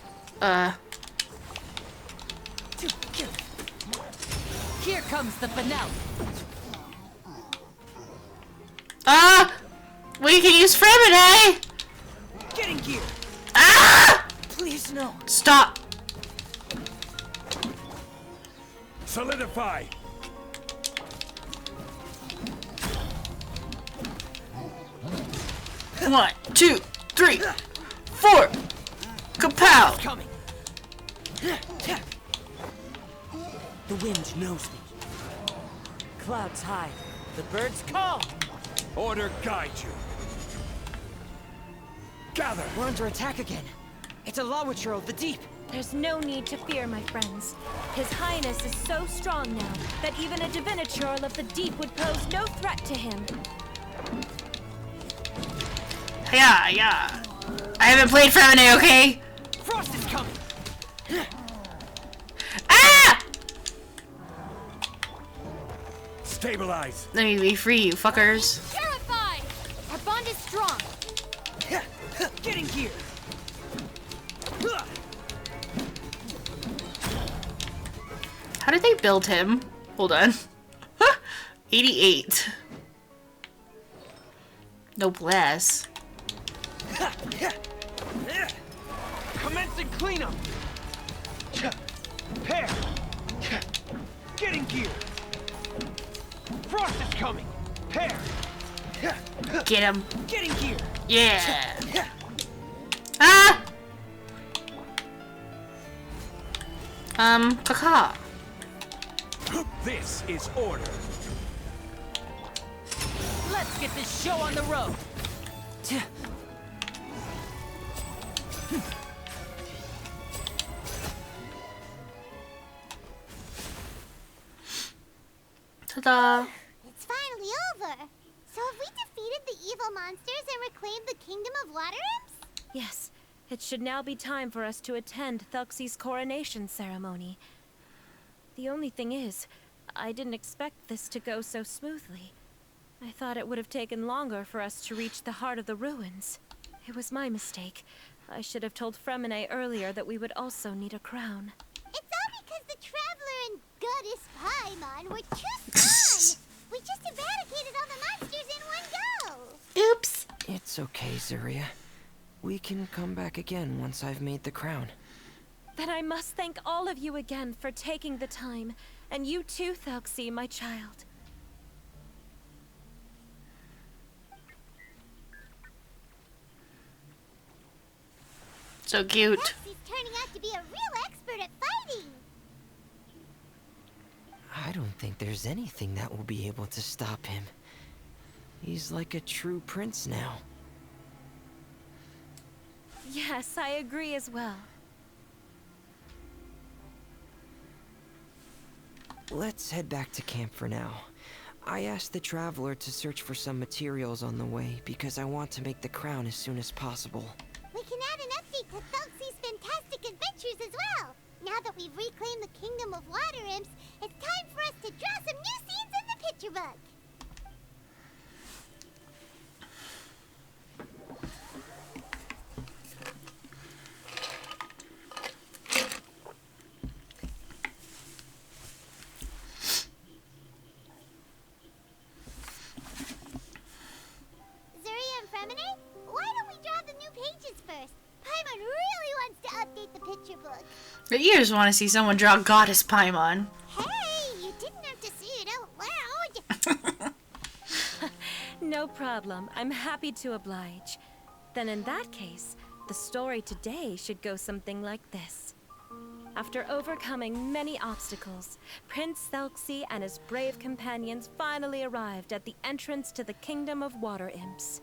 S6: Here comes the finale.
S1: Ah! We can use Freminet!
S6: Getting gear.
S1: Ah!
S6: Please no.
S1: Stop.
S7: Solidify.
S1: 1, 2, 3, 4. Kapow!
S6: Coming. The wind knows me. Clouds high. The birds call.
S7: Order guide you. Gather!
S4: We're under attack again. It's a Lawachurl of the deep.
S5: There's no need to fear, my friends. His Highness is so strong now that even a Divinichurl of the deep would pose no threat to him.
S1: Yeah. I haven't played Freminet, okay?
S6: Frost is coming.
S1: Ah!
S7: Stabilize.
S1: Let me be free, you fuckers.
S3: Terrified! Our bond is strong.
S6: Get in gear.
S1: How did they build him? Hold on. 88. Noblesse.
S6: Commencing cleanup. Pair. Get in gear. Frost is coming. Pair.
S1: Get him.
S6: Get in gear.
S1: Yeah. Ah! Caca.
S7: This is order.
S6: Let's get this show on the road.
S1: Ta-da.
S3: It's finally over. So have we defeated the evil monsters and reclaimed the kingdom of water imps?
S5: Yes, it should now be time for us to attend Thelxie's coronation ceremony. The only thing is, I didn't expect this to go so smoothly. I thought it would have taken longer for us to reach the heart of the ruins. It was my mistake. I should have told Freminet earlier that we would also need a crown.
S3: It's all because the Traveler and Goddess Paimon were too strong. We just eradicated all the monsters in one go.
S1: Oops.
S4: It's okay, Zuria. We can come back again once I've made the crown.
S5: Then I must thank all of you again for taking the time. And you too, Thelxie, my child.
S1: So cute.
S3: Thelxie's turning out to be a real expert at fighting.
S4: I don't think there's anything that will be able to stop him. He's like a true prince now.
S5: Yes, I agree as well.
S4: Let's head back to camp for now. I asked the Traveler to search for some materials on the way because I want to make the crown as soon as possible.
S3: We can add an update to Thelxie's fantastic adventures as well. Now that we've reclaimed the kingdom of water imps, it's time for us to draw some new scenes in the picture book. Zuria and Freminet, why don't we draw the new pages first? Paimon really wants to update the picture book.
S1: But you just want to see someone draw Goddess Paimon.
S3: Hey, you didn't have to say it out loud.
S5: No problem. I'm happy to oblige. Then in that case, the story today should go something like this. After overcoming many obstacles, Prince Thelxie and his brave companions finally arrived at the entrance to the Kingdom of Water Imps.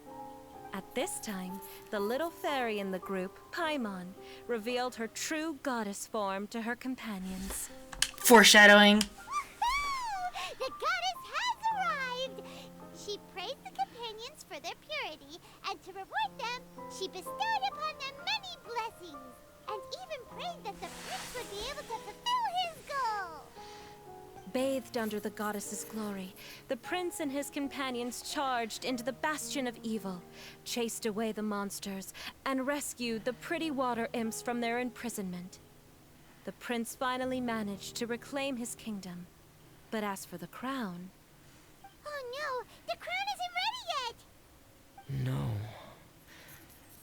S5: At this time, the little fairy in the group, Paimon, revealed her true goddess form to her companions.
S1: Foreshadowing.
S3: The goddess has arrived! She praised the companions for their purity, and to reward them, she bestowed upon them many blessings, and even prayed that the prince would be able to fulfill his goal.
S5: Bathed under the goddess's glory, the prince and his companions charged into the bastion of evil, chased away the monsters, and rescued the pretty water imps from their imprisonment. The prince finally managed to reclaim his kingdom. But as for the crown...
S3: Oh no, the crown isn't ready yet!
S4: No.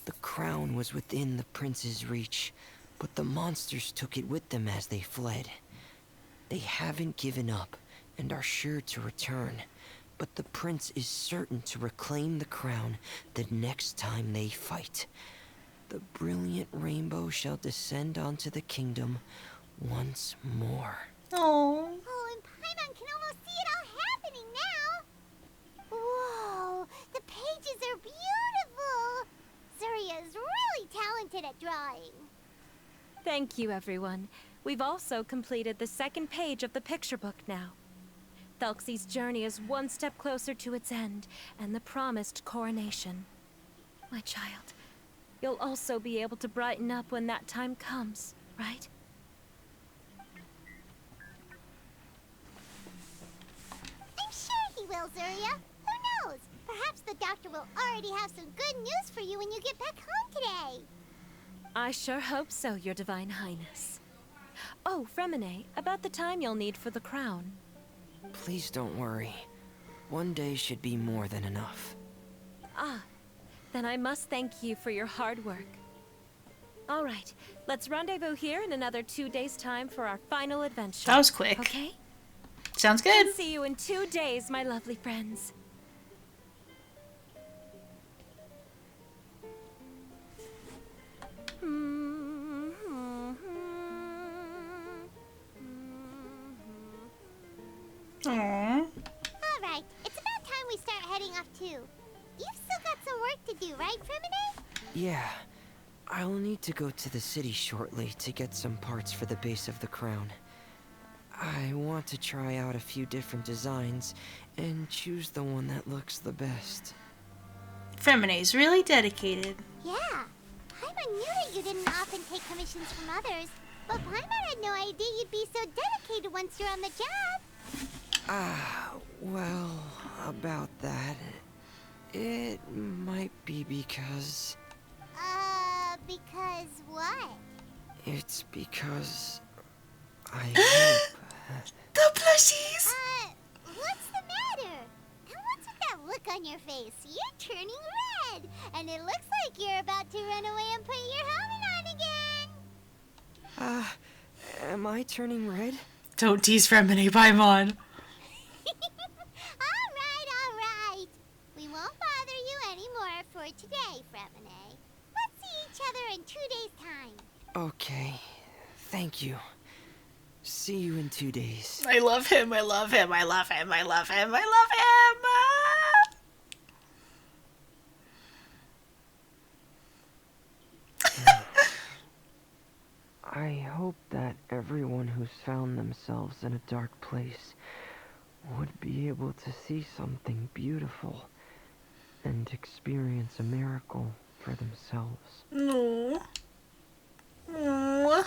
S4: The crown was within the prince's reach, but the monsters took it with them as they fled. They haven't given up and are sure to return, but the prince is certain to reclaim the crown the next time they fight. the brilliant rainbow shall descend onto the kingdom once more.
S1: Oh.
S3: Oh, and Paimon can almost see it all happening now. Whoa, the pages are beautiful. Surya is really talented at drawing.
S5: Thank you, everyone. We've also completed the second page of the picture book now. Thelxie's journey is one step closer to its end, and the promised coronation. My child, you'll also be able to brighten up when that time comes, right?
S3: I'm sure he will, Surya. Who knows? Perhaps the doctor will already have some good news for you when you get back home today.
S5: I sure hope so, Your Divine Highness. Oh, Freminet, about the time you'll need for the crown.
S4: Please don't worry. One day should be more than enough.
S5: Ah, then I must thank you for your hard work. All right, let's rendezvous here in another 2 days' time for our final adventure.
S1: That was quick.
S5: Okay?
S1: Sounds good.
S5: See you in 2 days, my lovely friends.
S1: Aww.
S3: Alright, it's about time we start heading off too. You've still got some work to do, right, Freminet?
S4: Yeah. I'll need to go to the city shortly to get some parts for the base of the crown. I want to try out a few different designs and choose the one that looks the best.
S1: Freminet's really dedicated.
S3: Yeah. Paimon knew that you didn't often take commissions from others, but Paimon had no idea you'd be so dedicated once you're on the job.
S4: Well, about that, it might be because...
S3: Because what?
S4: It's because I hope...
S1: The plushies!
S3: What's the matter? And what's with that look on your face? You're turning red, and it looks like you're about to run away and put your helmet on again.
S4: Am I turning red?
S1: Don't tease Freminet, Paimon.
S3: Alright. We won't bother you anymore for today, Freminet. Let's see each other in 2 days' time.
S4: Okay, thank you. See you in 2 days.
S1: I love him, I love him, I love him, I love him, I love him!
S4: I hope that everyone who's found themselves in a dark place would be able to see something beautiful and experience a miracle for themselves.
S1: No. Aww.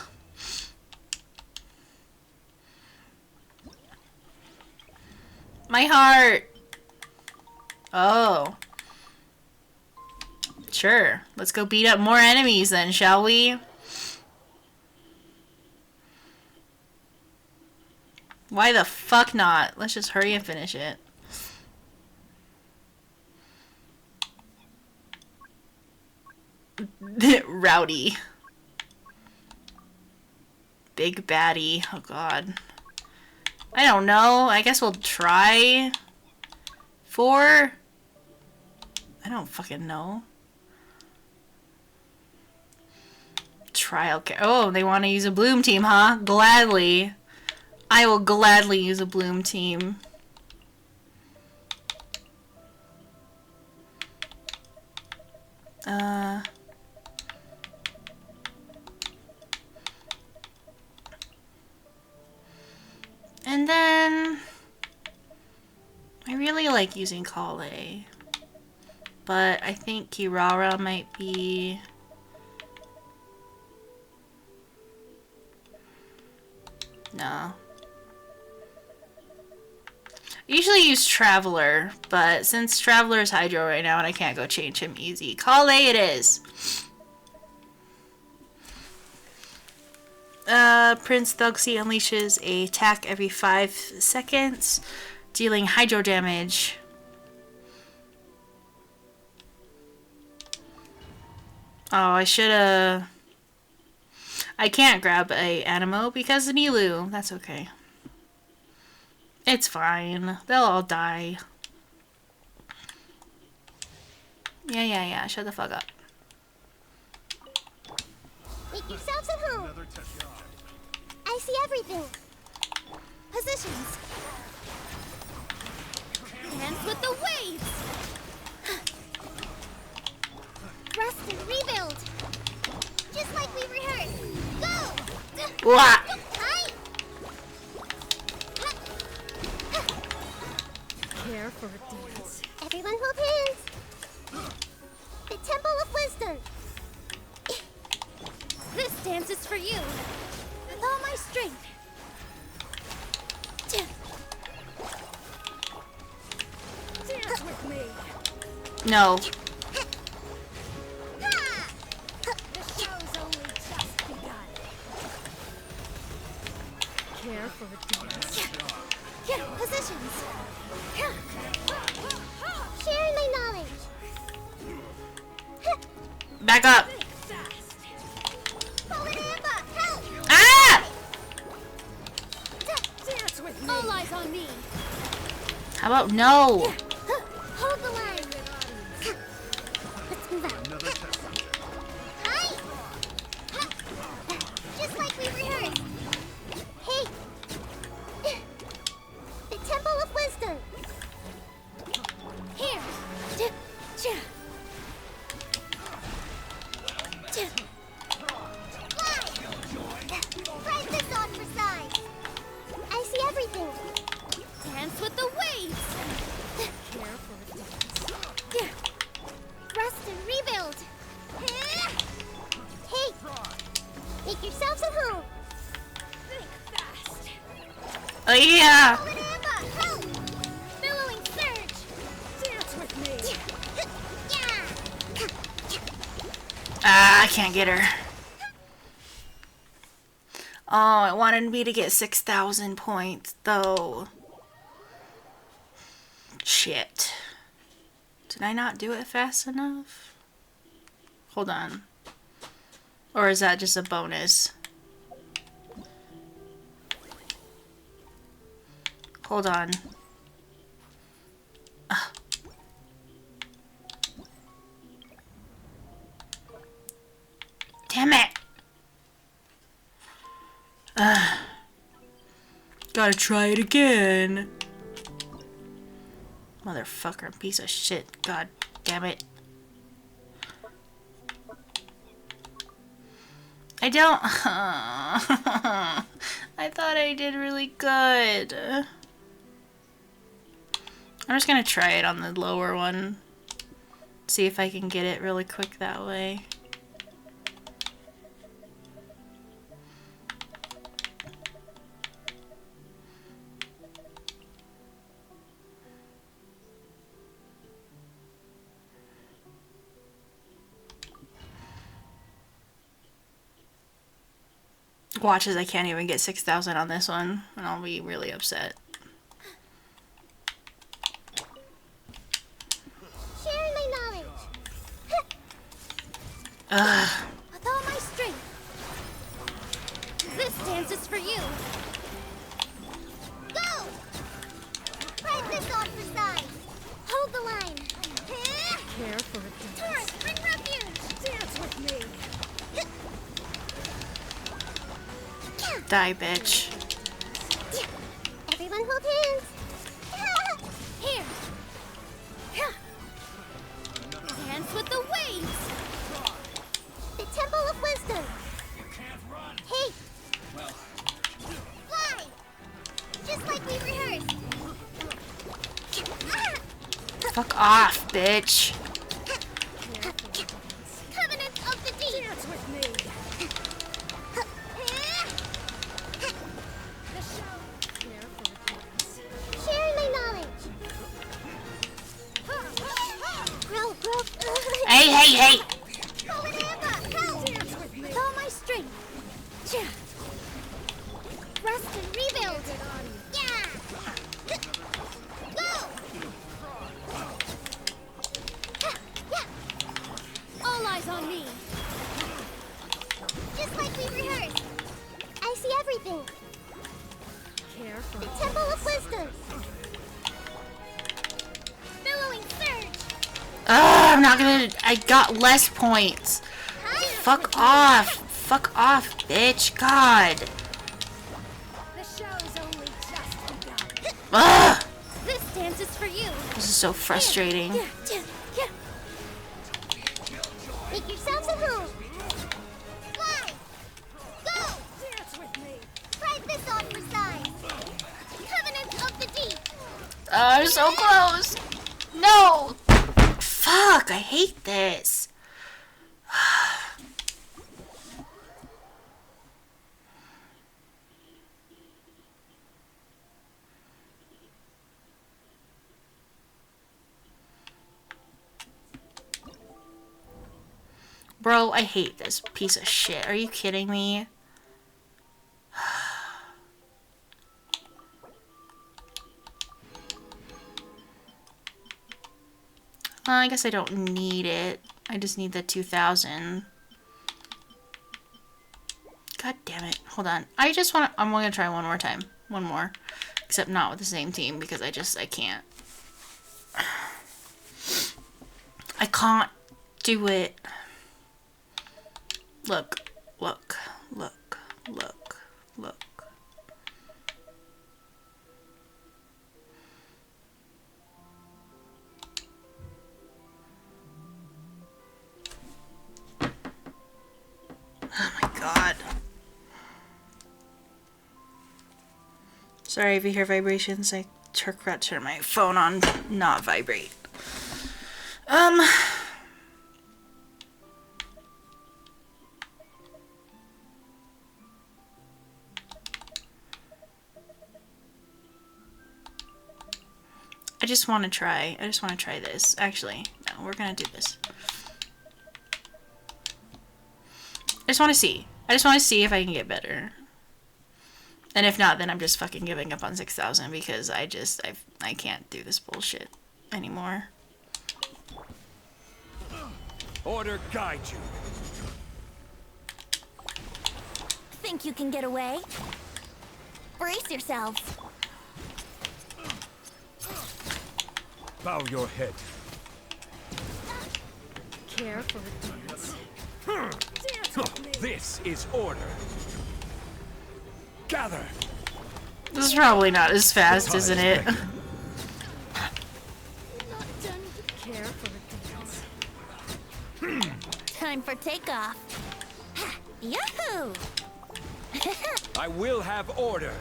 S1: My heart. Oh. Sure. Let's go beat up more enemies then, shall we? Why the fuck not? Let's just hurry and finish it. Rowdy. Big baddie. Oh god. I don't know. I guess we'll try 4. I don't fucking know. Trial. Oh, they want to use a bloom team, huh? Gladly. I will gladly use a bloom team. And then I really like using Kale, but I think Kirara might be... No. I usually use Traveler, but since Traveler is Hydro right now and I can't go change him easy, Kale it is. Prince Thelxie unleashes a attack every 5 seconds, dealing hydro damage. Oh, I should've... I can't grab a Animo because of Nilu. That's okay. It's fine. They'll all die. Yeah. Shut the fuck up.
S3: Make yourselves at home. I see everything. Positions. Dance with the waves. Rest and rebuild. Just like we rehearsed. Go!
S1: What?
S3: Hi!
S2: Care for a dance.
S3: Everyone hold hands. The Temple of Wisdom. This dance is for you. With all my strength.
S2: Dance with me.
S1: No.
S2: The show's only just begun. Care for a dance.
S3: Yeah, positions. Sharing my knowledge.
S1: Back up.
S3: Hold it, Amber. Help!
S1: Ah!
S2: Dance with me.
S3: All eyes on me.
S1: How about no?
S3: Hold the line. Let's move out. Hi! Just like we rehearsed. Hey! The Temple of Wisdom. Here. Write this on for size. I see everything. Dance with the waves.
S2: Care for a dance.
S3: Rest and rebuild. Hey, make yourselves at home.
S2: Think fast.
S1: Oh yeah.
S3: Hold it, Amber. Help! Billowing surge.
S2: Dance with me.
S3: Yeah.
S1: Ah, I can't get her. Oh, it wanted me to get 6,000 points, though. Shit. Did I not do it fast enough? Hold on. Or is that just a bonus? Hold on. Ugh. Damn it! Gotta try it again. Motherfucker, piece of shit. God damn it. I don't. I thought I did really good. I'm just gonna try it on the lower one. See if I can get it really quick that way. Watch as I can't even get 6,000 on this one, and I'll be really upset.
S3: Sharing my knowledge.
S1: Ugh.
S3: With all my strength. This dance is for you. Go! Write this on for size. Hold the line.
S2: Care for a dance.
S3: Taurus, bring refuge.
S2: Dance with me.
S1: Die, bitch.
S3: Everyone hold hands. Here. Dance with the waves. The Temple of Wisdom. Hey. Fly. Just like we rehearsed.
S1: Fuck off, bitch.
S3: Covenant of the Deep.
S2: Dance with me.
S3: The show.
S2: Care for a dance.
S3: Sharing my knowledge. Grow.
S1: Hey, hey, hey!
S3: Hold it, Amber. Help.
S2: Dance with me.
S3: With all my strength. Rest and rebuild. Yeah. Go. All eyes on me. Just like we rehearsed. I see everything.
S2: Care for
S3: The
S2: a
S3: Temple of Wisdom. Billowing surge.
S1: Ugh, I'm not gonna. I got less points.
S3: Hi.
S1: Fuck off. fuck off, bitch. God.
S2: The show is only just begun.
S1: Ugh!
S2: This dance is for you.
S1: This is so frustrating.
S3: Make yourselves at home. Slide. Go.
S2: Dance with me.
S3: Try this on for size. Covenant of the Deep.
S1: I'm so close. No. Fuck, I hate this. Bro, I hate this piece of shit. Are you kidding me? I guess I don't need it. I just need the 2000. God damn it. Hold on. I'm gonna try one more time. One more. Except not with the same team because I can't. I can't do it. Look. Look. Look. Look. Look. Oh my god. Sorry if you hear vibrations. I forgot to turn my phone on not vibrate. I just want to try this. Actually, no, we're gonna do this. I just want to see if I can get better. And if not, then I'm just fucking giving up on 6,000 because I can't do this bullshit anymore.
S7: Order guide you.
S2: Think you can get away? Brace yourselves.
S7: Bow your head.
S2: Care for the dance.
S7: This is order. Gather.
S1: This is probably not as fast, isn't it?
S2: Not done. Care for the dance. Time for takeoff. Yahoo!
S7: I will have order.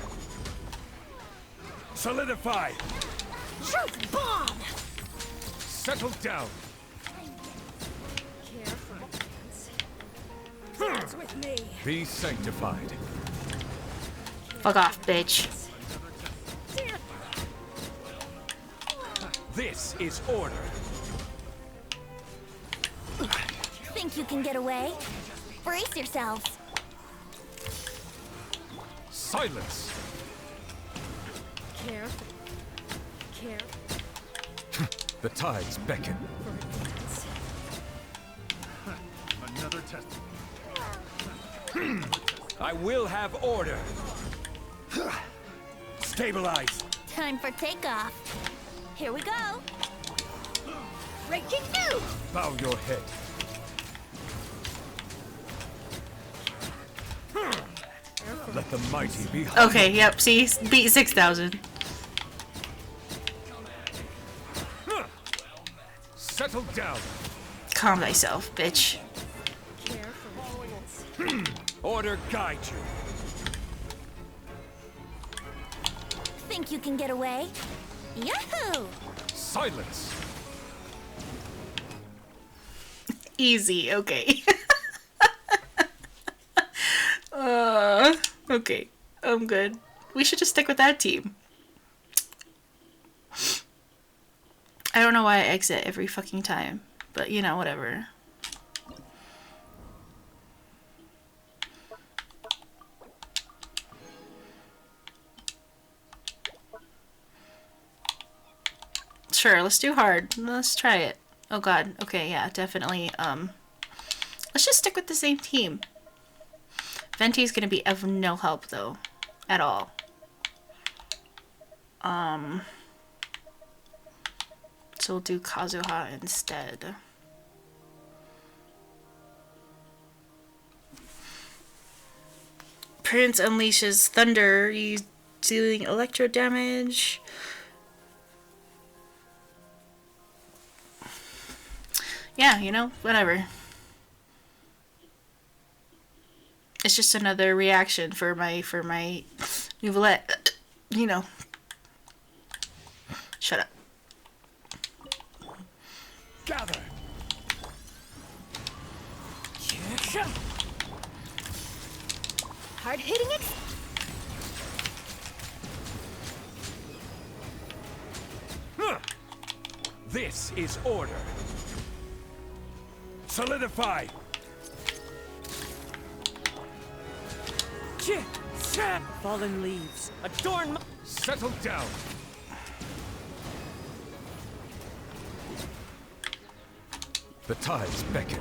S7: Solidify.
S2: Truth bomb!
S7: Settle down.
S2: Care for the dance. Dance with me.
S7: Be sanctified.
S1: Fuck off, bitch.
S7: This is order.
S2: Think you can get away? Brace yourselves.
S7: Silence.
S2: Care.
S7: The tides beckon.
S8: Another test.
S7: I will have order. Stabilize.
S2: Time for takeoff. Here we go. Breaking news!
S7: Bow your head. Let the mighty be humble.
S1: Okay, yep, see? Beat 6,000.
S7: Settle down.
S1: Calm thyself, bitch.
S7: Order guide you.
S2: Think you can get away? Yahoo!
S7: Silence.
S1: Easy, okay. Okay, I'm good. We should just stick with that team. I don't know why I exit every fucking time, but you know, whatever. Sure, let's do hard. Let's try it. Oh god, okay, yeah, definitely, let's just stick with the same team. Venti's gonna be of no help, though. At all. So we'll do Kazuha instead. Prince unleashes thunder. He's dealing electro damage. Yeah, you know, whatever. It's just another reaction for my Nouvellette. You know. Shut up.
S7: Gather.
S2: Hard hitting it.
S7: This is order. Solidify.
S6: Fallen leaves. Adorn my...
S7: Settle down. The tides beckon.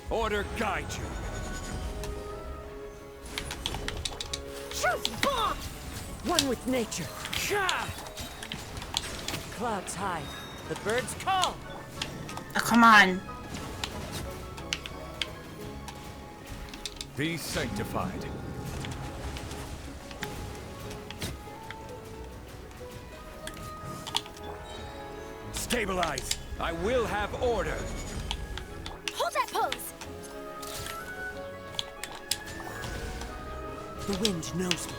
S7: Order guide you.
S6: One with nature. Clouds hide. The birds call.
S1: Oh, come on.
S7: Be sanctified. Stabilize. I will have order.
S2: Hold that pose.
S6: The wind knows me.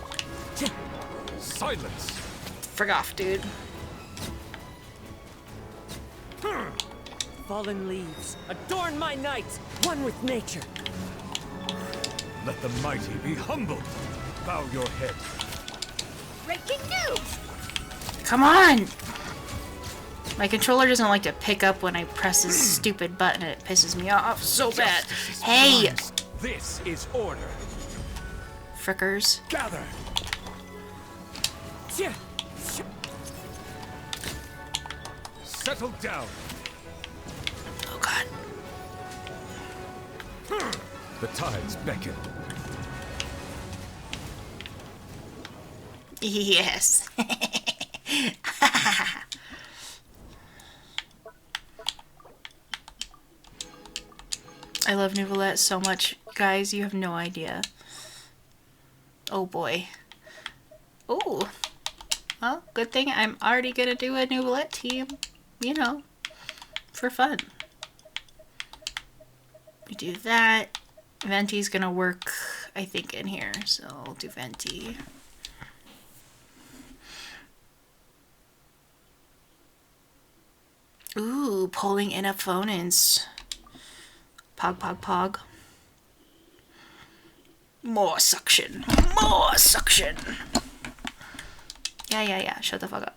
S7: Silence.
S1: Frig off, dude.
S6: Fallen leaves. Adorn my nights. One with nature.
S7: Let the mighty be humbled. Bow your head.
S2: Breaking news.
S1: Come on! My controller doesn't like to pick up when I press this stupid button and it pisses me off so bad. Hey!
S7: This is order.
S1: Frickers.
S7: Gather. Settle down.
S1: Oh god.
S7: The tides beckon.
S1: Yes. I love Nouvellette so much. Guys, you have no idea. Oh boy. Oh. Well, good thing I'm already gonna do a Nouvellette team. You know. For fun. We do that. Venti's gonna work, I think, in here. So I'll do Venti. Ooh, pulling in opponents. Pog, pog, pog. More suction. More suction. Yeah. Shut the fuck up.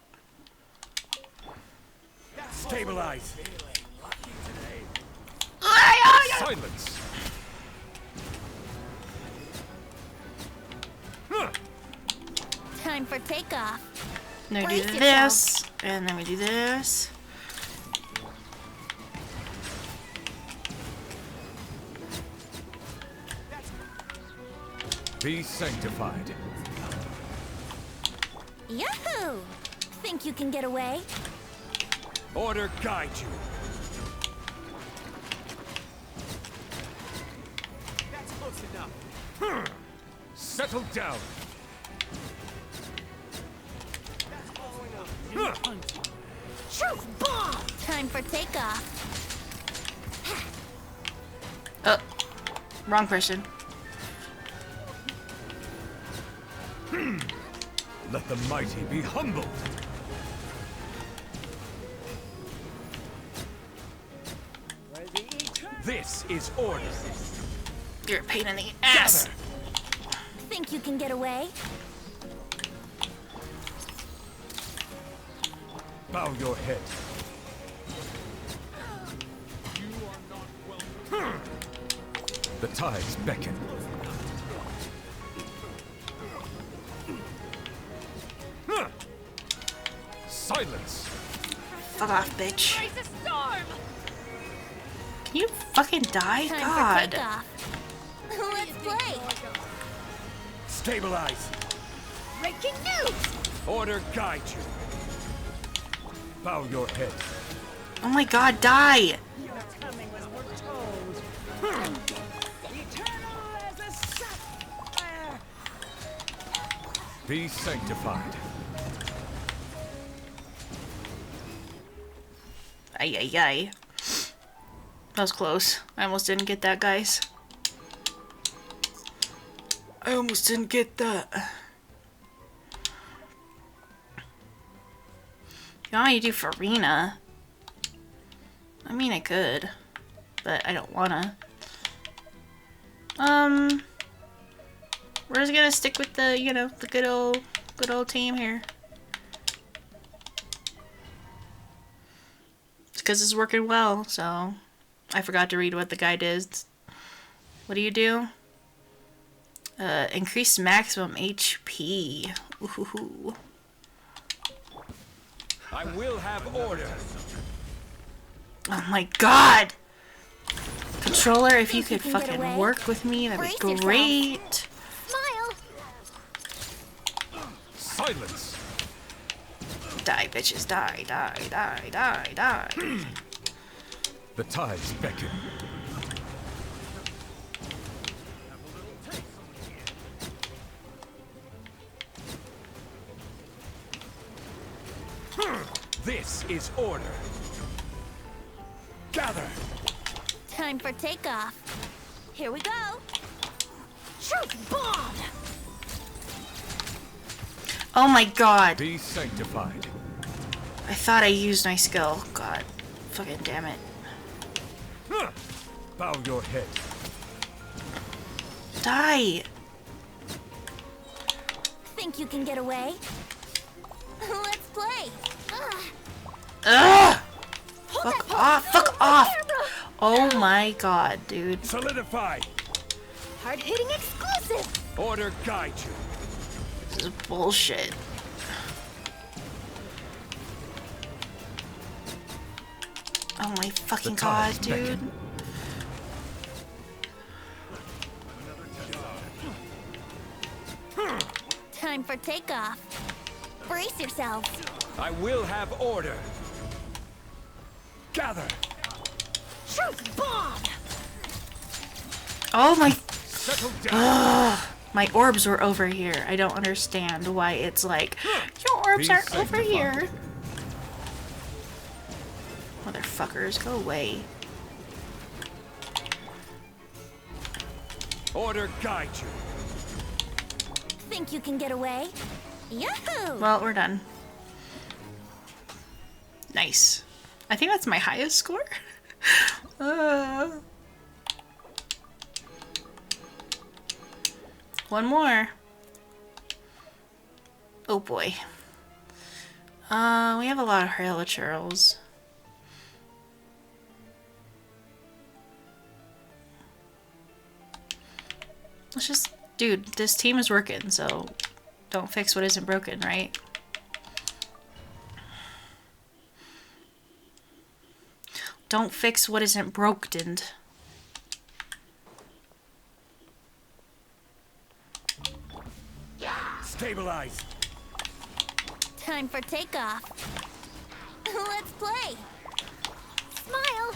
S7: Stabilize. Silence.
S3: Time for takeoff.
S1: Then we do
S3: Brace
S1: this, and then we do this.
S7: Be sanctified.
S3: Yahoo! Think you can get away?
S7: Order guide you.
S6: That's close enough.
S7: Settle down.
S3: Truth bomb! Time for takeoff.
S1: Oh, wrong person.
S7: Let the mighty be humbled. This is order.
S1: You're a pain in the ass.
S7: Gather.
S3: Think you can get away?
S7: Bow your head. The tides beckon. Silence.
S1: Fuck off, bitch.
S3: Raise a storm!
S1: Can you fucking die?
S3: Time
S1: God.
S3: for takeoff. Let's play!
S7: Stabilize.
S3: Breaking news!
S7: Order guide you. Bow your head.
S1: Oh my god, die!
S7: Be sanctified.
S1: Ay, ay, ay. That was close. I almost didn't get that, guys. I almost didn't get that. You want me to do Freminet? I mean, I could, but I don't wanna. We're just gonna stick with the, you know, the good old team here. It's because it's working well, so I forgot to read what the guy did. What do you do? Increase maximum HP. Ooh.
S7: I will have order.
S1: Oh my god! Controller, if you could fucking work with me, that'd be great.
S3: Smile.
S7: Silence.
S1: Die, bitches, die, die, die, die, die.
S7: The tides beckon. This is order. Gather.
S3: Time for takeoff. Here we go. Truth bomb.
S1: Oh my god.
S7: Be sanctified.
S1: I thought I used my skill. God. Fucking damn it.
S7: Bow your head.
S1: Die.
S3: Think you can get away? Let's play.
S1: Ugh! Fuck off! Fuck off! Oh my god, dude.
S7: Solidify.
S3: Hard-hitting exclusive.
S7: Order guide you.
S1: This is bullshit. Oh my fucking
S7: The
S1: god,
S7: tides
S1: dude.
S7: beckon.
S3: Time for takeoff. Brace yourselves.
S7: I will have order. Gather.
S3: Truth bomb.
S1: Oh my...
S7: Settle down.
S1: My orbs were over here. I don't understand why it's like, your orbs
S7: Be
S1: aren't over
S7: sanctified.
S1: here. Motherfuckers, go away.
S7: Order guide you.
S3: Think you can get away? Yahoo!
S1: Well, we're done. Nice. I think that's my highest score. One more. Oh boy. We have a lot of Halichurls. Let's just... Dude, this team is working, so don't fix what isn't broken, right? Don't fix what isn't broken.
S7: Stabilize.
S3: Time for takeoff. Let's play. Smile.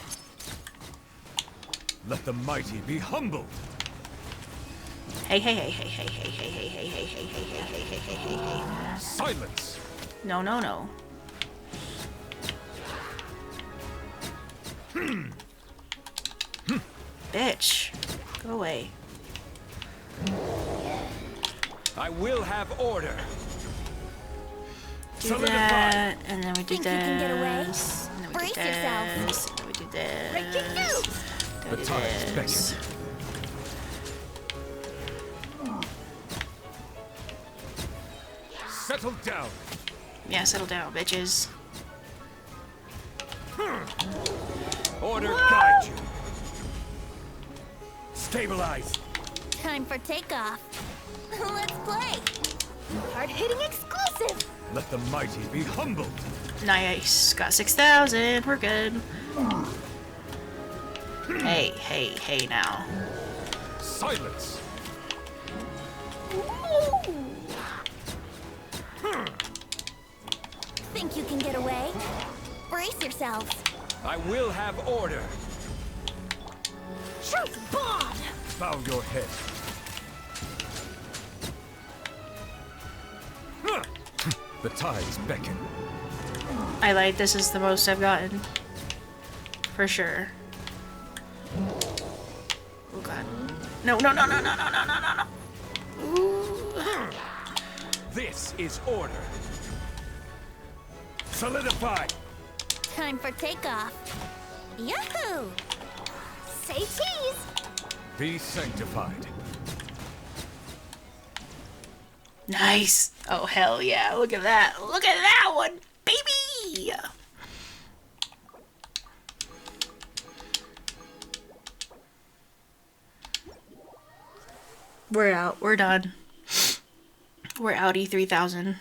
S7: Let the mighty be humbled.
S1: Hey, hey, hey, hey, hey, hey, hey, hey, hey, hey, hey, hey, hey, hey, hey, hey, hey, hey.
S7: Silence.
S1: No, no, no. Bitch. Go away.
S7: I will have order.
S1: Do
S7: Solidify.
S1: that, and then we do
S3: Think you can get away?
S1: this. And then we do
S3: Brace
S1: this.
S3: yourself.
S1: And then we do this.
S3: Breaking news.
S1: Then
S7: The
S1: we do
S7: tides
S1: this.
S7: beckon. Settle down.
S1: Yeah, settle down, bitches.
S7: Order guide you. Stabilize.
S3: Time for takeoff. Let's play. Hard-hitting exclusive.
S7: Let the mighty be humbled.
S1: Nice. Got 6,000. We're good. Hey, hey, hey now.
S7: Silence.
S3: Think you can get away? Brace yourselves.
S7: I will have order.
S5: Shoot, bomb!
S7: Bow your head. The tides beckon.
S1: I lied. This is the most I've gotten. For sure. Oh god. No, no, no, no, no, no, no, no, no, no. Ooh.
S7: This is order. Solidify.
S3: Time for takeoff. Yahoo! Say cheese!
S7: Be sanctified.
S1: Nice. Oh, hell yeah. Look at that. Look at that one, baby! We're out. We're done. We're outie 3000.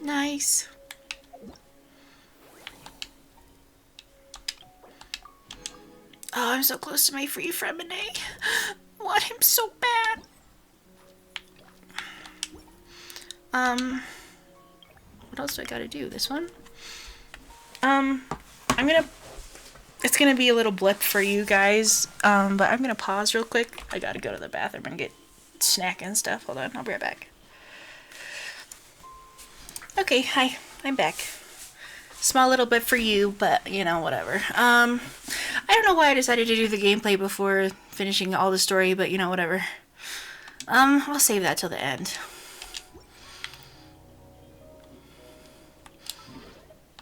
S1: Nice. Oh, I'm so close to my free Freminet. I want him so bad. What else do I gotta do? This one? It's gonna be a little blip for you guys, but I'm gonna pause real quick. I gotta go to the bathroom and get snack and stuff. Hold on, I'll be right back. Okay, hi, I'm back. Small little bit for you, but you know, whatever. I don't know why I decided to do the gameplay before finishing all the story, but you know, whatever. I'll save that till the end.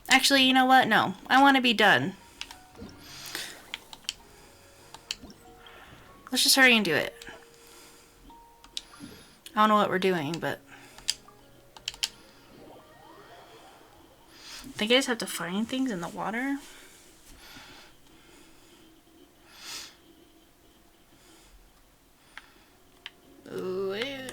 S1: Actually, you know what? No, I want to be done. Let's just hurry and do it. I don't know what we're doing, but I think I just have to find things in the water. Ooh, ew.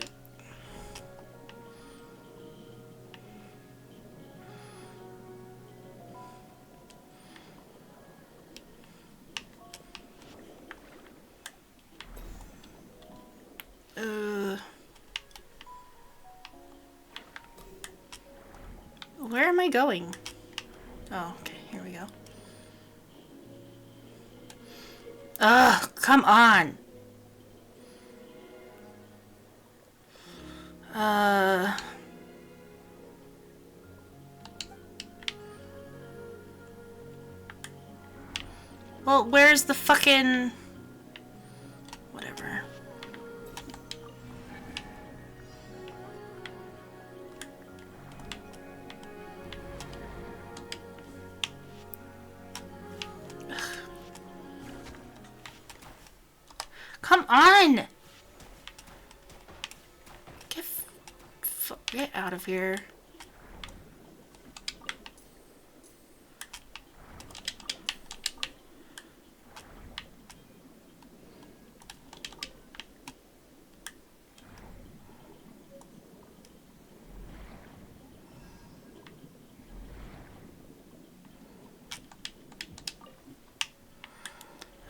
S1: Where am I going? Oh, okay, here we go. Ugh, come on! Well, where's the fucking... Whatever. Come on! Get out of here.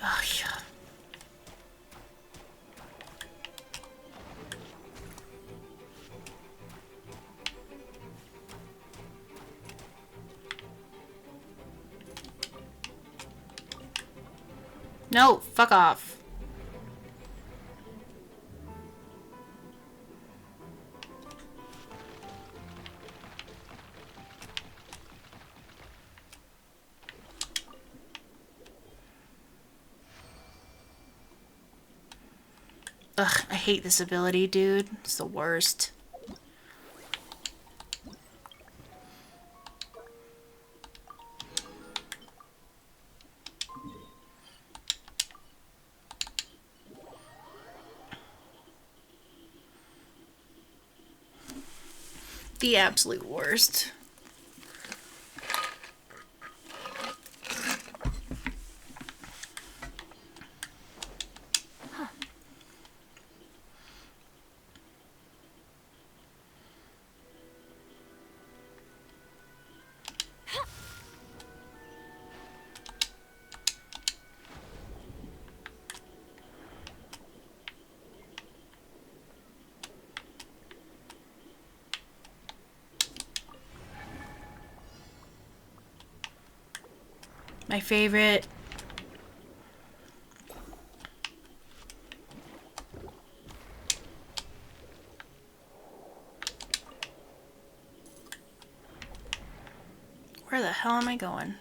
S1: Oh, yeah. No, fuck off. Ugh, I hate this ability, dude. It's the worst. The absolute worst. My favorite. Where the hell am I going?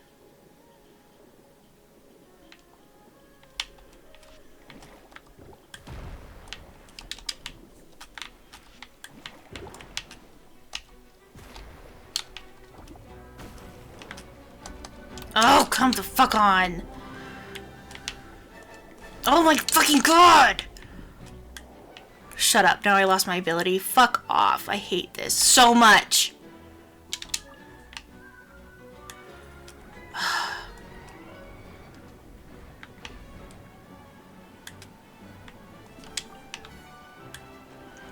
S1: Oh, come the fuck on! Oh my fucking god! Shut up, now I lost my ability. Fuck off, I hate this so much!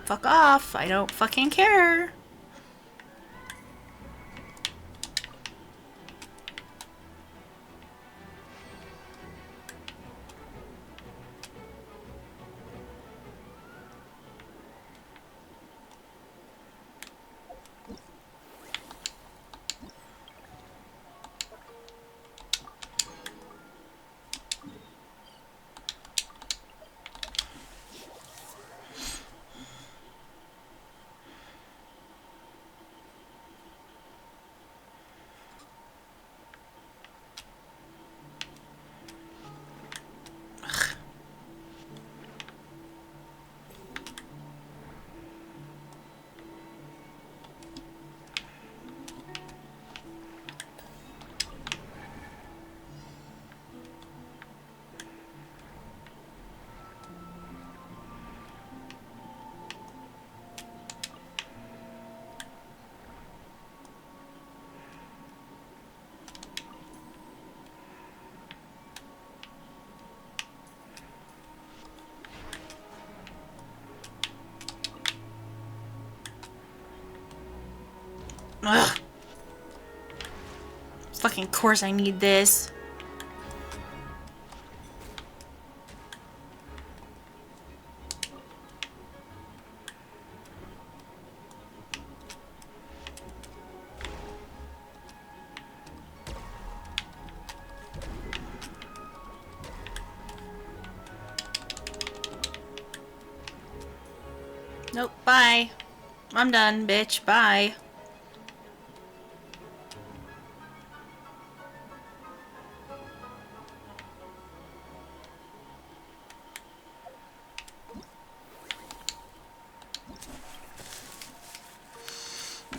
S1: Fuck off, I don't fucking care. Ugh. Fucking course I need this. Nope, bye. I'm done, bitch. Bye.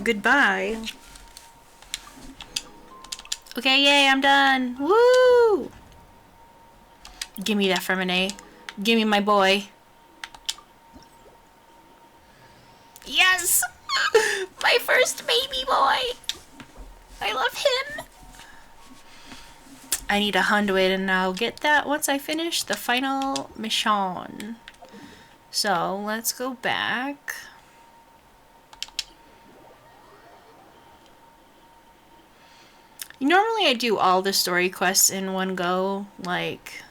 S1: Goodbye. Okay, yay, I'm done. Woo! Give me that Freminet. Give me my boy. Yes! My first baby boy! I love him! I need 100 and I'll get that once I finish the final mission. So, let's go back. Normally I do all the story quests in one go, like,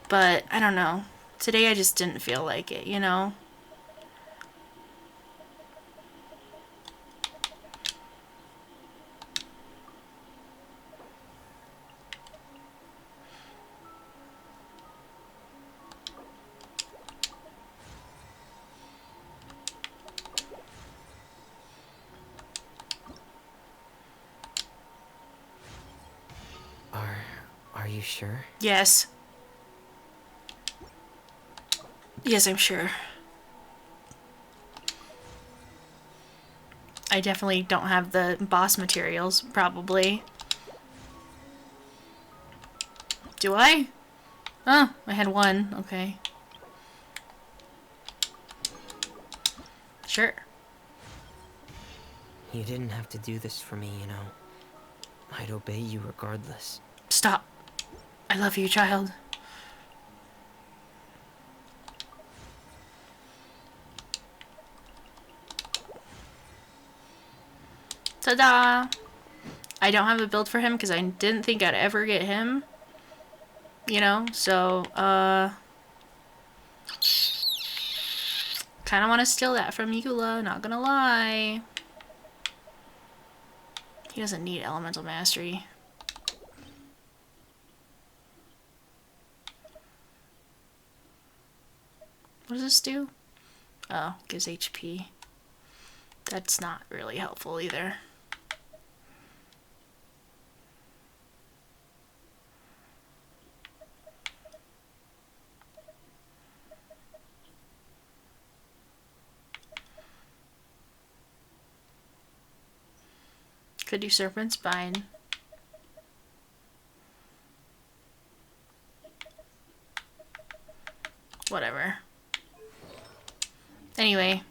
S1: but I don't know. Today I just didn't feel like it, you know?
S4: Are you sure?
S1: Yes. Yes, I'm sure. I definitely don't have the boss materials, probably. Do I? Oh, I had one. Okay. Sure.
S4: You didn't have to do this for me, you know. I'd obey you regardless.
S1: Stop. I love you, child. Ta-da! I don't have a build for him because I didn't think I'd ever get him. You know, so, kind of want to steal that from Eula, not gonna lie. He doesn't need elemental mastery. What does this do? Oh, gives HP. That's not really helpful either. Could do Serpent Spine. Whatever. Anyway.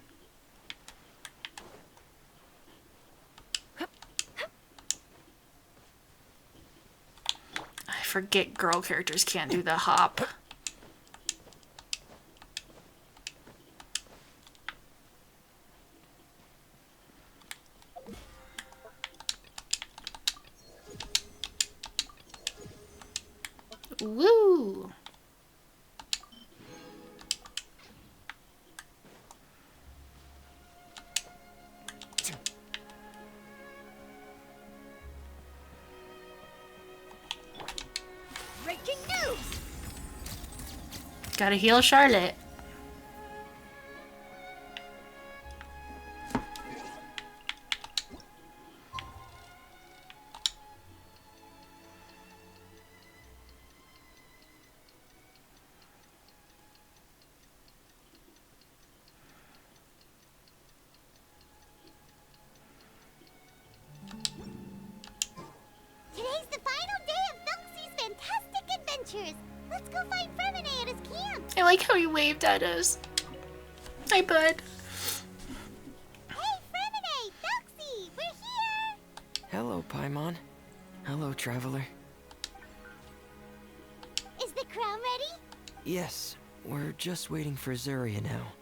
S1: I forget girl characters can't do the hop. Woo!
S2: Breaking news!
S1: Gotta heal Charlotte.
S3: Today's the final day of Thelxie's fantastic adventures. Let's go find Freminet at his camp.
S1: I like how you waved at us. Hi, bud.
S3: Hey, Freminet, Thelxie, we're here.
S4: Hello, Paimon. Hello, traveler.
S3: Is the crown ready?
S4: Yes, we're just waiting for Zuria now.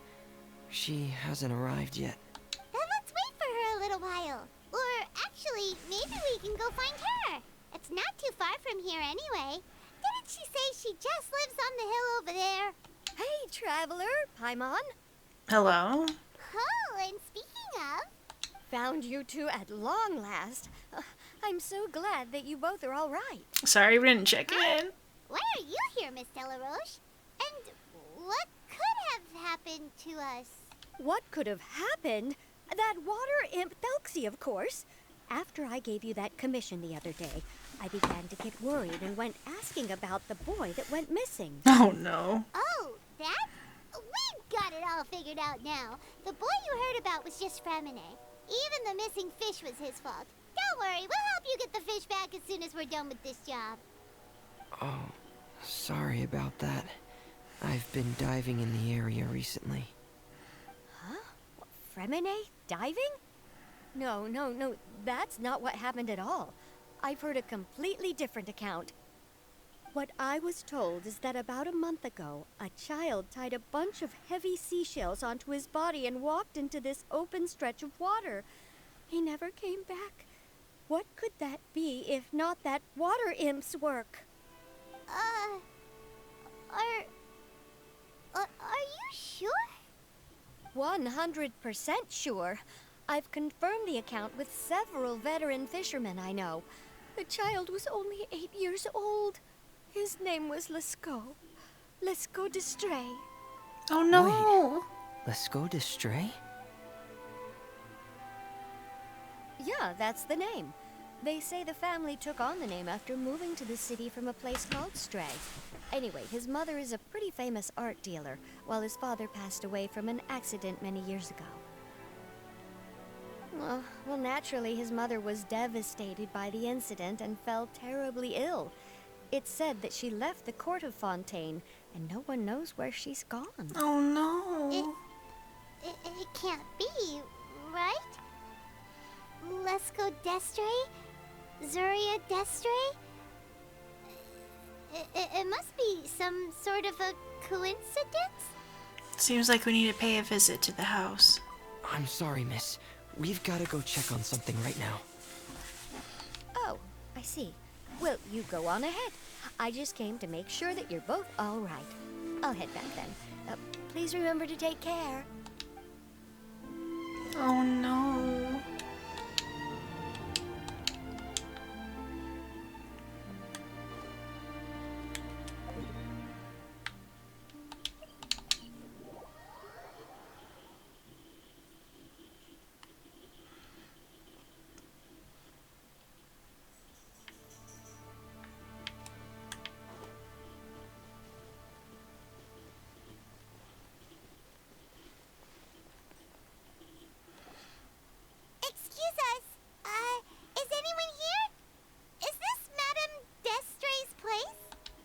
S4: She hasn't arrived yet.
S3: Then let's wait for her a little while. Or actually, maybe we can go find her. It's not too far from here anyway. Didn't she say she just lives on the hill over there?
S2: Hey, traveler, Paimon.
S1: Hello.
S3: Oh, and speaking of...
S2: Found you two at long last. I'm so glad that you both are all right.
S1: Sorry we didn't check in.
S3: Why are you here, Miss Delaroche? And what could have happened to us?
S2: What could have happened? That water imp Thelxie, of course. After I gave you that commission the other day, I began to get worried and went asking about the boy that went missing.
S1: Oh no.
S3: Oh, that? We've got it all figured out now. The boy you heard about was just Freminet. Even the missing fish was his fault. Don't worry, we'll help you get the fish back as soon as we're done with this job.
S4: Oh, sorry about that. I've been diving in the area recently.
S2: Huh? Freminet diving? No, that's not what happened at all. I've heard a completely different account. What I was told is that about a month ago, a child tied a bunch of heavy seashells onto his body and walked into this open stretch of water. He never came back. What could that be if not that water imp's work?
S3: Are you sure?
S2: 100% sure. I've confirmed the account with several veteran fishermen I know. The child was only 8 years old. His name was Lescaut. Lescaut Destray.
S1: Oh no.
S4: Let's go to Stray?
S2: Yeah, that's the name. They say the family took on the name after moving to the city from a place called Stray. Anyway, his mother is a pretty famous art dealer, while his father passed away from an accident many years ago. Well, naturally, his mother was devastated by the incident and fell terribly ill. It's said that she left the court of Fontaine, and no one knows where she's gone.
S1: Oh no.
S3: It can't be, right? Lescaut Destray? Zuria Destray? It must be some sort of a coincidence?
S1: Seems like we need to pay a visit to the house.
S4: I'm sorry, miss. We've got to go check on something right now.
S2: Oh, I see. Well, you go on ahead. I just came to make sure that you're both all right. I'll head back then. Please remember to take care.
S1: Oh no.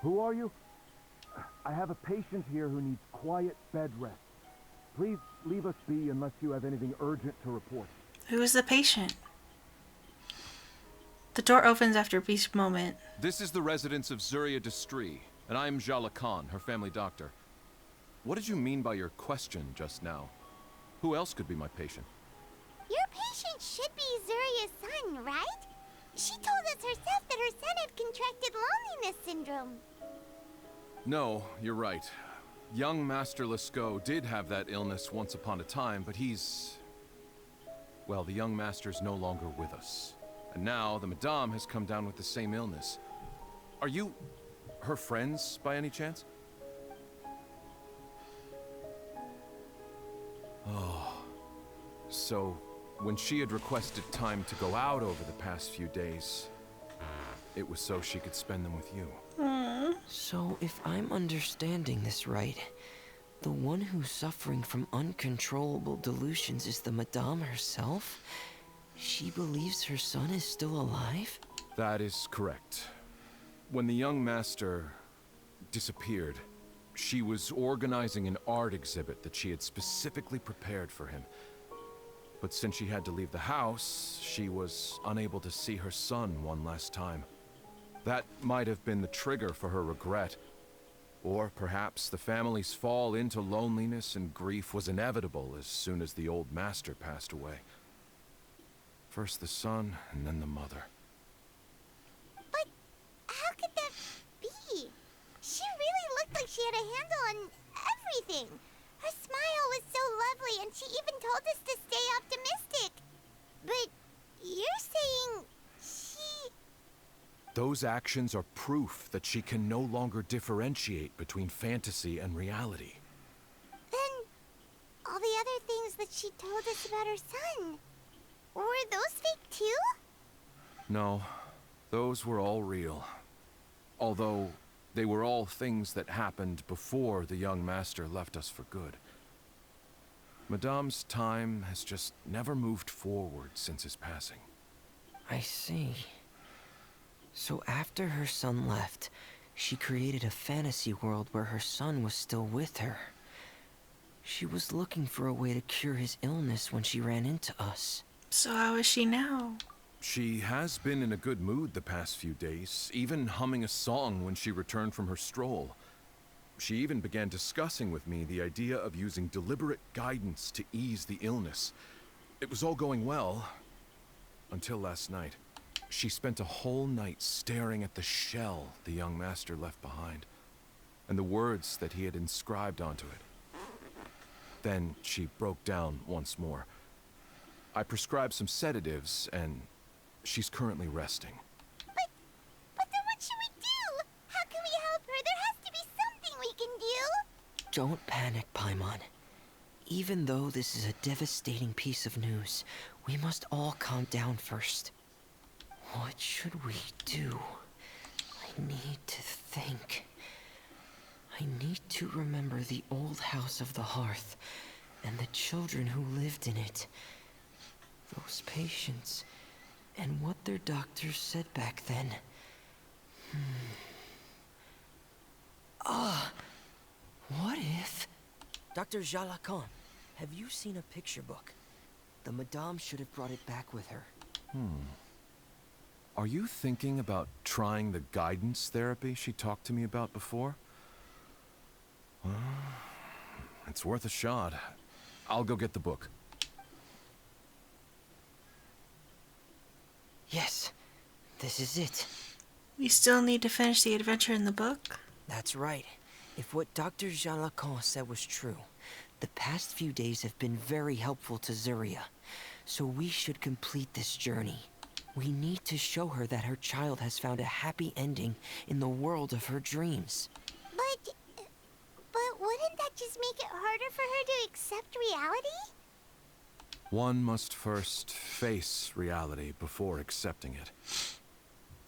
S9: Who are you? I have a patient here who needs quiet bed rest. Please leave us be unless you have anything urgent to report.
S1: Who is the patient? The door opens after a brief moment.
S10: This is the residence of Zuria Destri, and I am Jala Khan, her family doctor. What did you mean by your question just now? Who else could be my patient?
S3: Your patient should be Zuria's son, right? She told us herself that her son had contracted loneliness syndrome.
S10: No, you're right. Young Master Lascaux did have that illness once upon a time, but he's... Well, the young master's no longer with us. And now the Madame has come down with the same illness. Are you her friends by any chance? Oh. So, when she had requested time to go out over the past few days, it was so she could spend them with you.
S4: So, if I'm understanding this right, the one who's suffering from uncontrollable delusions is the Madame herself? She believes her son is still alive?
S10: That is correct. When the young master disappeared, she was organizing an art exhibit that she had specifically prepared for him. But since she had to leave the house, she was unable to see her son one last time. That might have been the trigger for her regret. Or perhaps the family's fall into loneliness and grief was inevitable as soon as the old master passed away. First the son, and then the mother.
S3: But how could that be? She really looked like she had a handle on everything. Her smile was so lovely, and she even told us to stay optimistic. But you're saying she...
S10: Those actions are proof that she can no longer differentiate between fantasy and reality.
S3: Then all the other things that she told us about her son, were those fake too?
S10: No, those were all real. Although, they were all things that happened before the young master left us for good. Madame's time has just never moved forward since his passing.
S4: I see. So after her son left, she created a fantasy world where her son was still with her. She was looking for a way to cure his illness when she ran into us.
S1: So how is she now?
S10: She has been in a good mood the past few days, even humming a song when she returned from her stroll. She even began discussing with me the idea of using deliberate guidance to ease the illness. It was all going well, until last night. She spent a whole night staring at the shell the young master left behind, and the words that he had inscribed onto it. Then she broke down once more. I prescribed some sedatives, and she's currently resting.
S3: But then what should we do? How can we help her? There has to be something we can do.
S4: Don't panic, Paimon. Even though this is a devastating piece of news, we must all calm down first. What should we do? I need to think. I need to remember the old house of the hearth, and the children who lived in it. Those patients, and what their doctors said back then. What if... Dr. Jalacan, have you seen a picture book? The Madame should have brought it back with her.
S10: Are you thinking about trying the guidance therapy she talked to me about before? Well, it's worth a shot. I'll go get the book.
S4: Yes, this is it.
S1: We still need to finish the adventure in the book?
S4: That's right. If what Dr. Jean Lacan said was true, the past few days have been very helpful to Zuria. So we should complete this journey. We need to show her that her child has found a happy ending in the world of her dreams.
S3: But wouldn't that just make it harder for her to accept reality?
S10: One must first face reality before accepting it.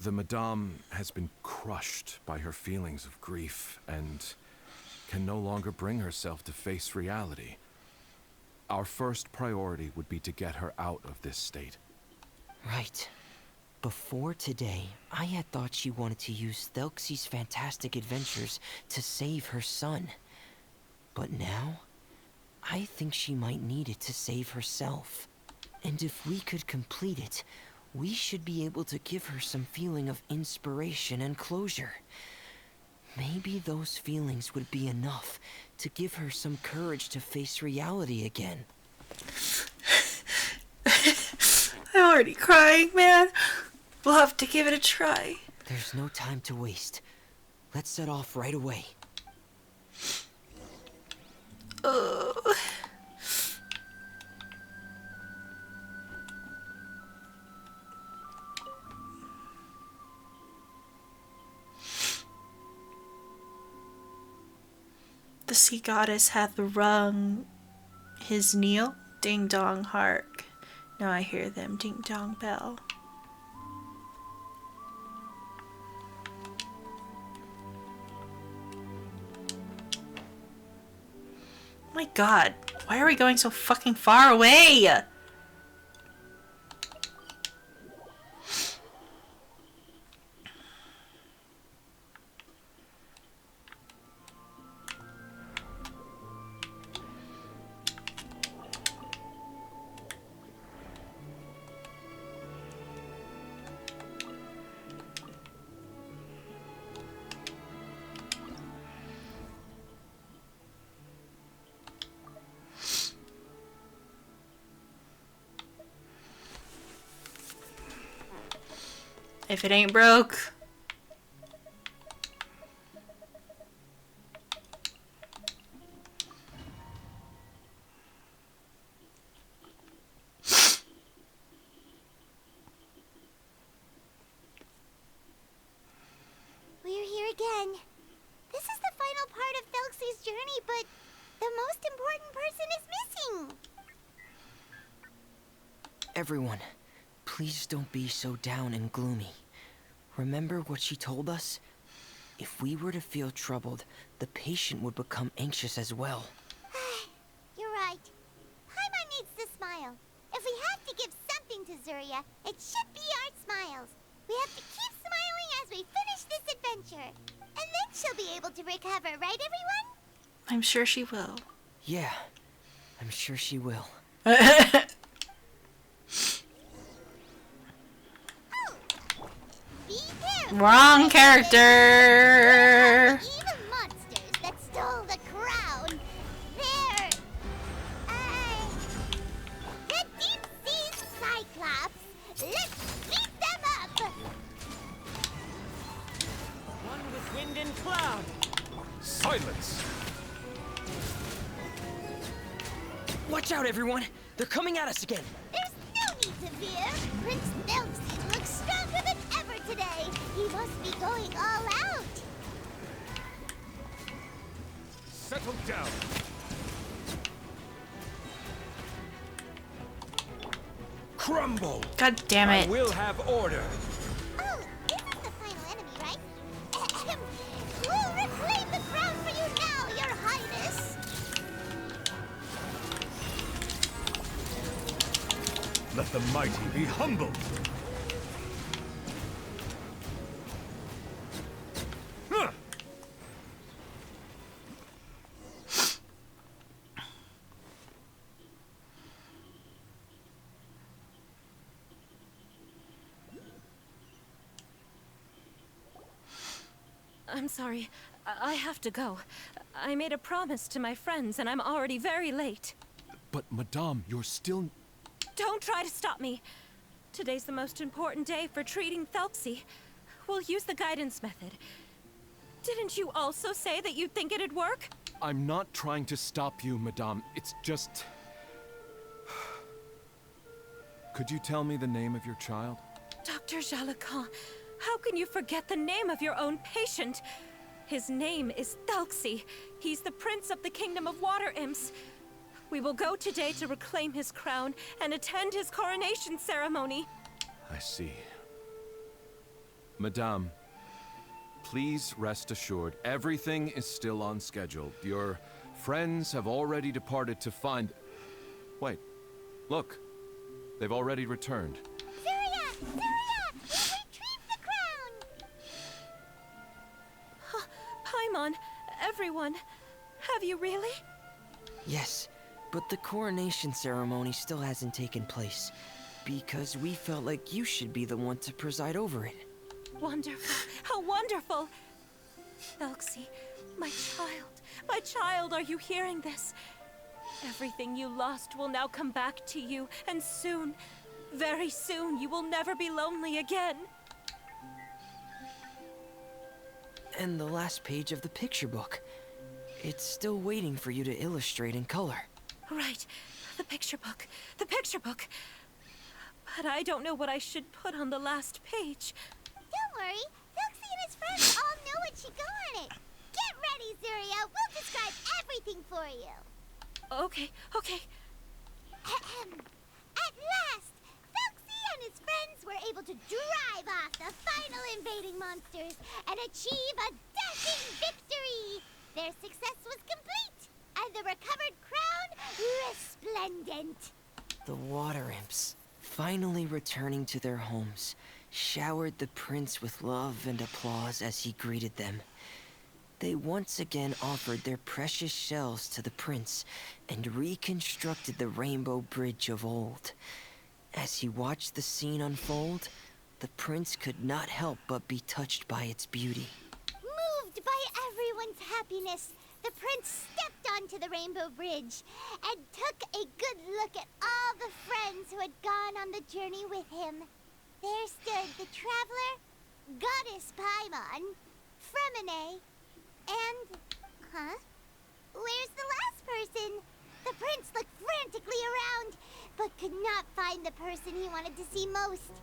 S10: The Madame has been crushed by her feelings of grief and can no longer bring herself to face reality. Our first priority would be to get her out of this state.
S4: Right. Before today, I had thought she wanted to use Thelxie's fantastic adventures to save her son. But now, I think she might need it to save herself. And if we could complete it, we should be able to give her some feeling of inspiration and closure. Maybe those feelings would be enough to give her some courage to face reality again.
S1: I'm already crying, man. We'll have to give it a try.
S4: There's no time to waste. Let's set off right away.
S1: Oh. The sea goddess hath rung his kneel. Ding dong hark. Now I hear them ding dong bell. My god, why are we going so fucking far away? If it ain't broke.
S3: We're here again. This is the final part of Thelxie's journey, but the most important person is missing.
S4: Everyone, please don't be so down and gloomy. Remember what she told us? If we were to feel troubled, the patient would become anxious as well.
S3: You're right. Paimon needs to smile. If we have to give something to Zuria, it should be our smiles. We have to keep smiling as we finish this adventure. And then she'll be able to recover, right everyone?
S1: I'm sure she will.
S4: Yeah, I'm sure she will.
S1: Wrong character.
S3: Evil monsters that stole the crown. They're the deep sea cyclops. Let's beat them up.
S6: One with wind and cloud.
S7: Silence!
S4: Watch out, everyone! They're coming at us again!
S3: There's no need to fear. Prince Thelxie looks stronger than ever today. He must be going all out.
S7: Settle down. Crumble!
S1: God damn it.
S7: I will have order.
S3: Oh, this is the final enemy, right? Ahem. We'll reclaim the crown for you now, Your Highness.
S7: Let the mighty be humbled. Huh.
S5: I'm sorry. I have to go. I made a promise to my friends, and I'm already very late.
S10: But, Madame, you're still...
S5: Don't try to stop me. Today's the most important day for treating Thelxie. We'll use the guidance method. Didn't you also say that you'd think it'd work?
S10: I'm not trying to stop you, Madame. It's just... Could you tell me the name of your child?
S5: Dr. Jalacan, how can you forget the name of your own patient? His name is Thelxie. He's the prince of the kingdom of water imps. We will go today to reclaim his crown and attend his coronation ceremony.
S10: I see. Madame, please rest assured, everything is still on schedule. Your friends have already departed to find... Wait, look. They've already returned.
S3: Zuria! Zuria!
S5: everyone. Have you really?
S4: Yes, but the coronation ceremony still hasn't taken place, because we felt like you should be the one to preside over it.
S5: Wonderful. How wonderful! Thelxie, my child, are you hearing this? Everything you lost will now come back to you, and soon, very soon, you will never be lonely again.
S4: And the last page of the picture book. It's still waiting for you to illustrate in color.
S5: Right, the picture book. But I don't know what I should put on the last page.
S3: Don't worry, Thelxie and his friends all know what should go on it. Get ready, Zuria. We'll describe everything for you.
S5: Okay.
S3: At last, Thelxie and his friends were able to drive off the final invading monsters and achieve a dashing victory. Their success was complete, and the recovered crown resplendent.
S4: The water imps, finally returning to their homes, showered the prince with love and applause as he greeted them. They once again offered their precious shells to the prince and reconstructed the rainbow bridge of old. As he watched the scene unfold, the prince could not help but be touched by its beauty.
S3: Moved by everyone's happiness, the prince stepped onto the rainbow bridge and took a good look at all the friends who had gone on the journey with him. There stood the traveler, Goddess Paimon, Freminet, and... Where's the last person? The prince looked frantically around, but could not find the person he wanted to see most.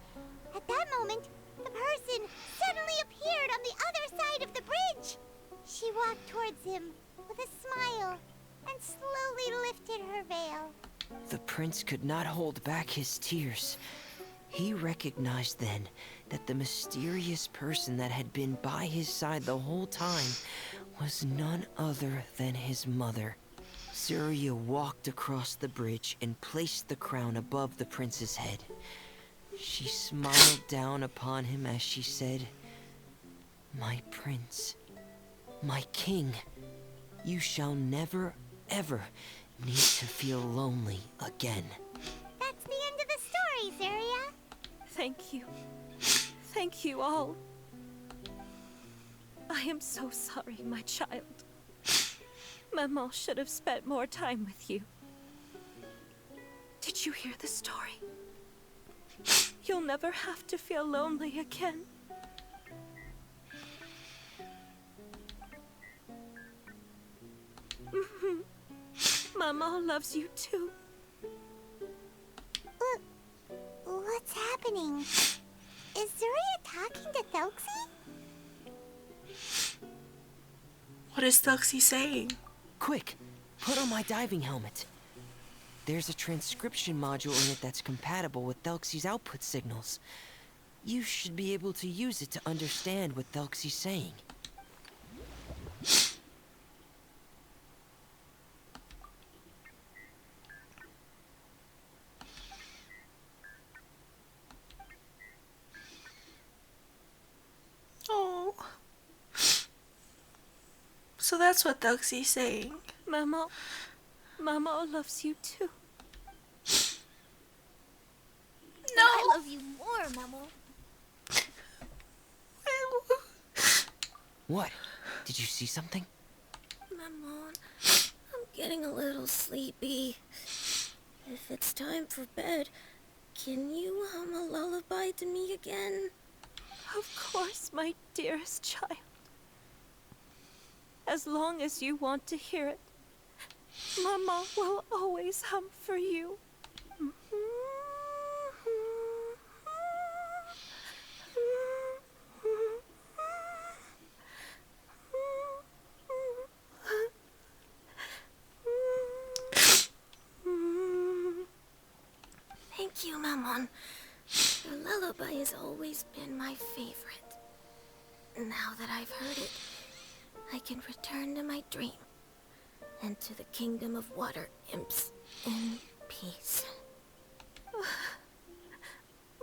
S3: At that moment, the person suddenly appeared on the other side of the bridge. She walked towards him with a smile and slowly lifted her veil.
S4: The prince could not hold back his tears. He recognized then that the mysterious person that had been by his side the whole time was none other than his mother. Zuria walked across the bridge and placed the crown above the prince's head. She smiled down upon him as she said, "My prince, my king, you shall never, ever need to feel lonely again."
S3: That's the end of the story, Zuria.
S5: Thank you. Thank you all. I am so sorry, my child. Maman should have spent more time with you. Did you hear the story? You'll never have to feel lonely again. Maman loves you too.
S3: What's happening? Is Zuria talking to Thelxie?
S1: What is Thelxie saying?
S4: Quick, put on my diving helmet. There's a transcription module in it that's compatible with Thelxie's output signals. You should be able to use it to understand what Thelxie's saying.
S1: Oh. So that's what Thelxie's saying.
S5: Maman loves you too.
S1: No!
S3: I love you more, Mamo.
S4: What? Did you see something?
S11: Maman, I'm getting a little sleepy. If it's time for bed, can you hum a lullaby to me again?
S5: Of course, my dearest child. As long as you want to hear it, Mama will always hum for you.
S11: Thank you, Maman. Your lullaby has always been my favorite. Now that I've heard it, I can return to my dream and to the kingdom of water imps in peace.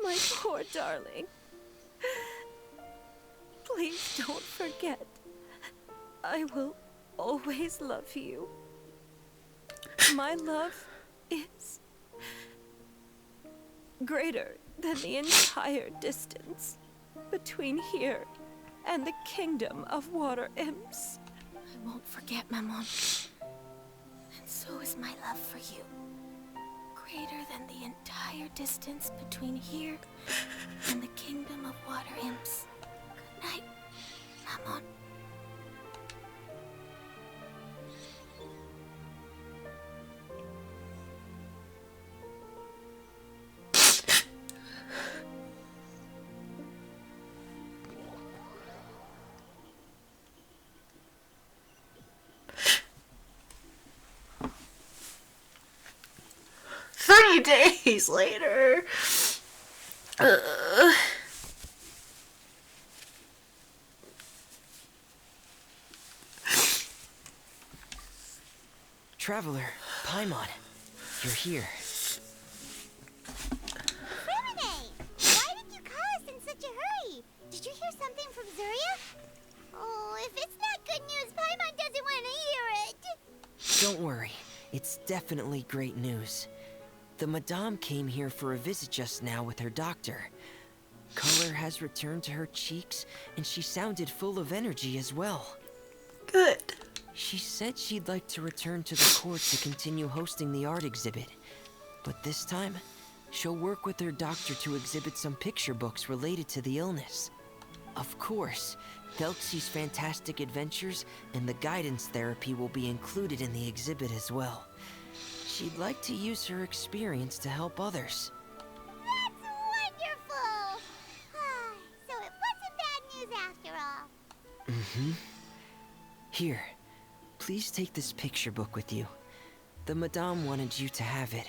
S5: My poor darling. Please don't forget. I will always love you. My love is greater than the entire distance between here and the kingdom of water imps.
S11: I won't forget, Maman. And so is my love for you. Greater than the entire distance between here and the kingdom of water imps. Good night, Maman.
S1: Days later.
S4: Traveler, Paimon, you're here.
S3: Freminet! Why did you call us in such a hurry? Did you hear something from Zuria? Oh, if it's not good news, Paimon doesn't want to hear it.
S4: Don't worry, it's definitely great news. The Madame came here for a visit just now with her doctor. Color has returned to her cheeks, and she sounded full of energy as well.
S1: Good.
S4: She said she'd like to return to the court to continue hosting the art exhibit. But this time, she'll work with her doctor to exhibit some picture books related to the illness. Of course, Thelxie's fantastic adventures and the guidance therapy will be included in the exhibit as well. She'd like to use her experience to help others.
S3: That's wonderful! So it wasn't bad news after all.
S4: Mm-hmm. Here, please take this picture book with you. The Madame wanted you to have it.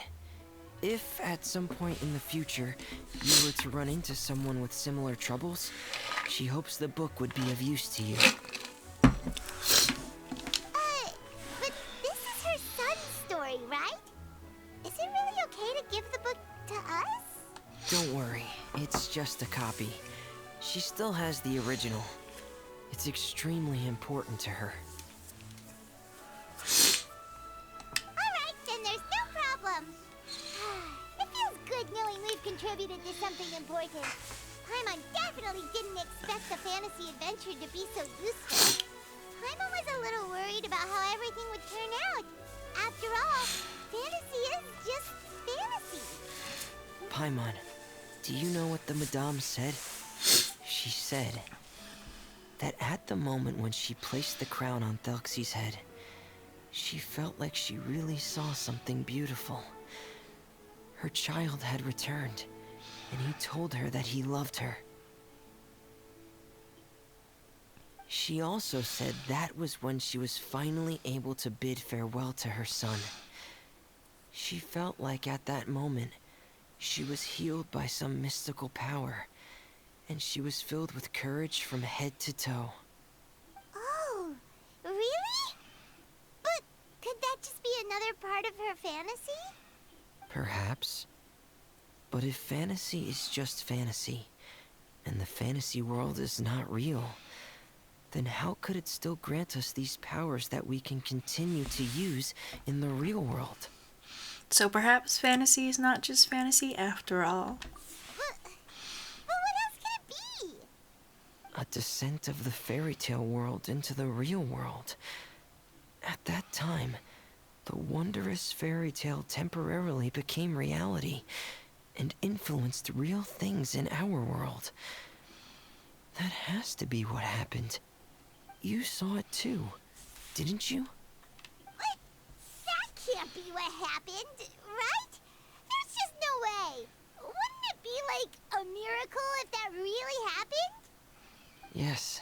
S4: If, at some point in the future, you were to run into someone with similar troubles, she hopes the book would be of use to you.
S3: But this is her son's story, right? Is it really okay to give the book to us?
S4: Don't worry, it's just a copy. She still has the original. It's extremely important to her.
S3: Alright, then there's no problem. It feels good knowing we've contributed to something important. Paimon definitely didn't expect the fantasy adventure to be so useful. Paimon was a little worried about how everything would turn out. After all, fantasy is just fantasy.
S4: Paimon, do you know what the Madame said? She said that at the moment when she placed the crown on Thelxie's head, she felt like she really saw something beautiful. Her child had returned, and he told her that he loved her. She also said that was when she was finally able to bid farewell to her son. She felt like at that moment, she was healed by some mystical power, and she was filled with courage from head to toe.
S3: Oh, really? But could that just be another part of her fantasy?
S4: Perhaps. But if fantasy is just fantasy, and the fantasy world is not real, then how could it still grant us these powers that we can continue to use in the real world?
S1: So perhaps fantasy is not just fantasy after all.
S3: But what else could it be?
S4: A descent of the fairy tale world into the real world. At that time, the wondrous fairy tale temporarily became reality and influenced real things in our world. That has to be what happened. You saw it too, didn't you?
S3: What? That can't be what happened, right? There's just no way. Wouldn't it be like a miracle if that really happened?
S4: Yes,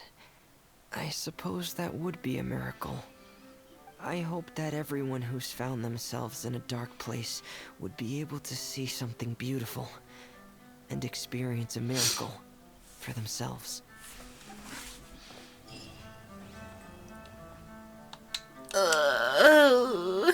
S4: I suppose that would be a miracle. I hope that everyone who's found themselves in a dark place would be able to see something beautiful and experience a miracle for themselves.
S1: Oh.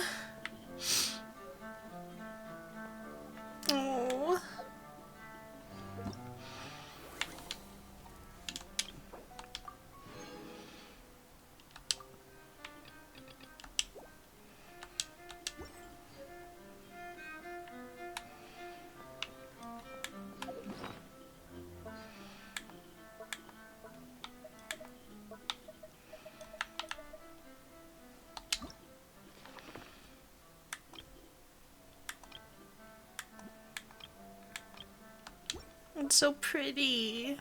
S1: It's so pretty.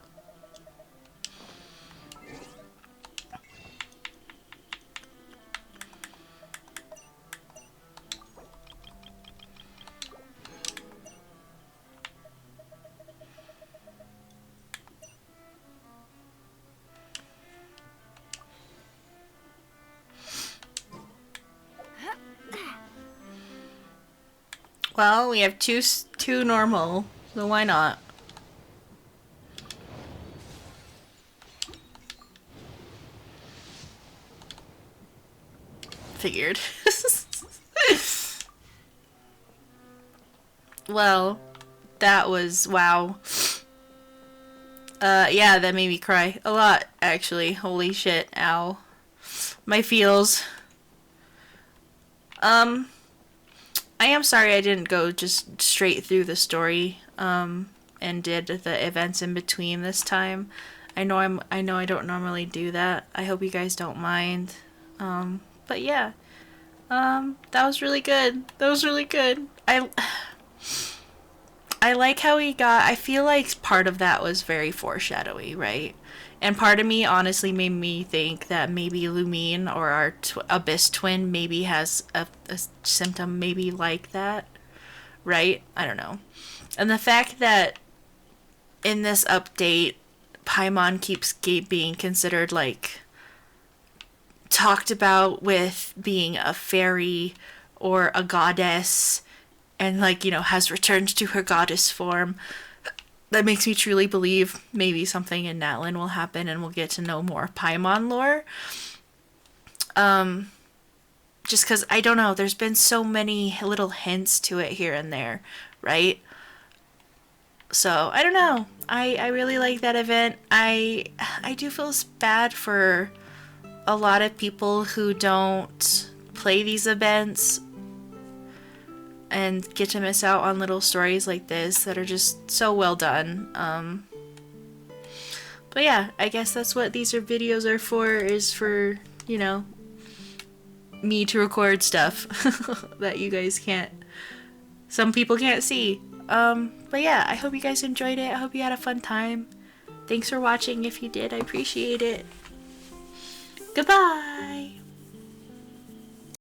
S1: Well, we have two normal, so why not? Figured. Well, that was wow. Yeah, that made me cry a lot, actually. Holy shit, ow. My feels. I am sorry I didn't go just straight through the story, and did the events in between this time. I know I don't normally do that. I hope you guys don't mind. But yeah. That was really good. That was really good. I like how I feel like part of that was very foreshadowy, right? And part of me honestly made me think that maybe Lumine or our Abyss twin maybe has a symptom maybe like that, right? I don't know. And the fact that in this update, Paimon keeps being considered like talked about with being a fairy or a goddess and like, you know, has returned to her goddess form. That makes me truly believe maybe something in Natlan will happen and we'll get to know more Paimon lore. Just because, I don't know, there's been so many little hints to it here and there, right? So, I don't know. I really like that event. I do feel bad for a lot of people who don't play these events and get to miss out on little stories like this that are just so well done. But yeah, I guess that's what these videos are for, is for, you know, me to record stuff that you guys some people can't see. But yeah, I hope you guys enjoyed it. I hope you had a fun time. Thanks for watching. If you did, I appreciate it. Goodbye!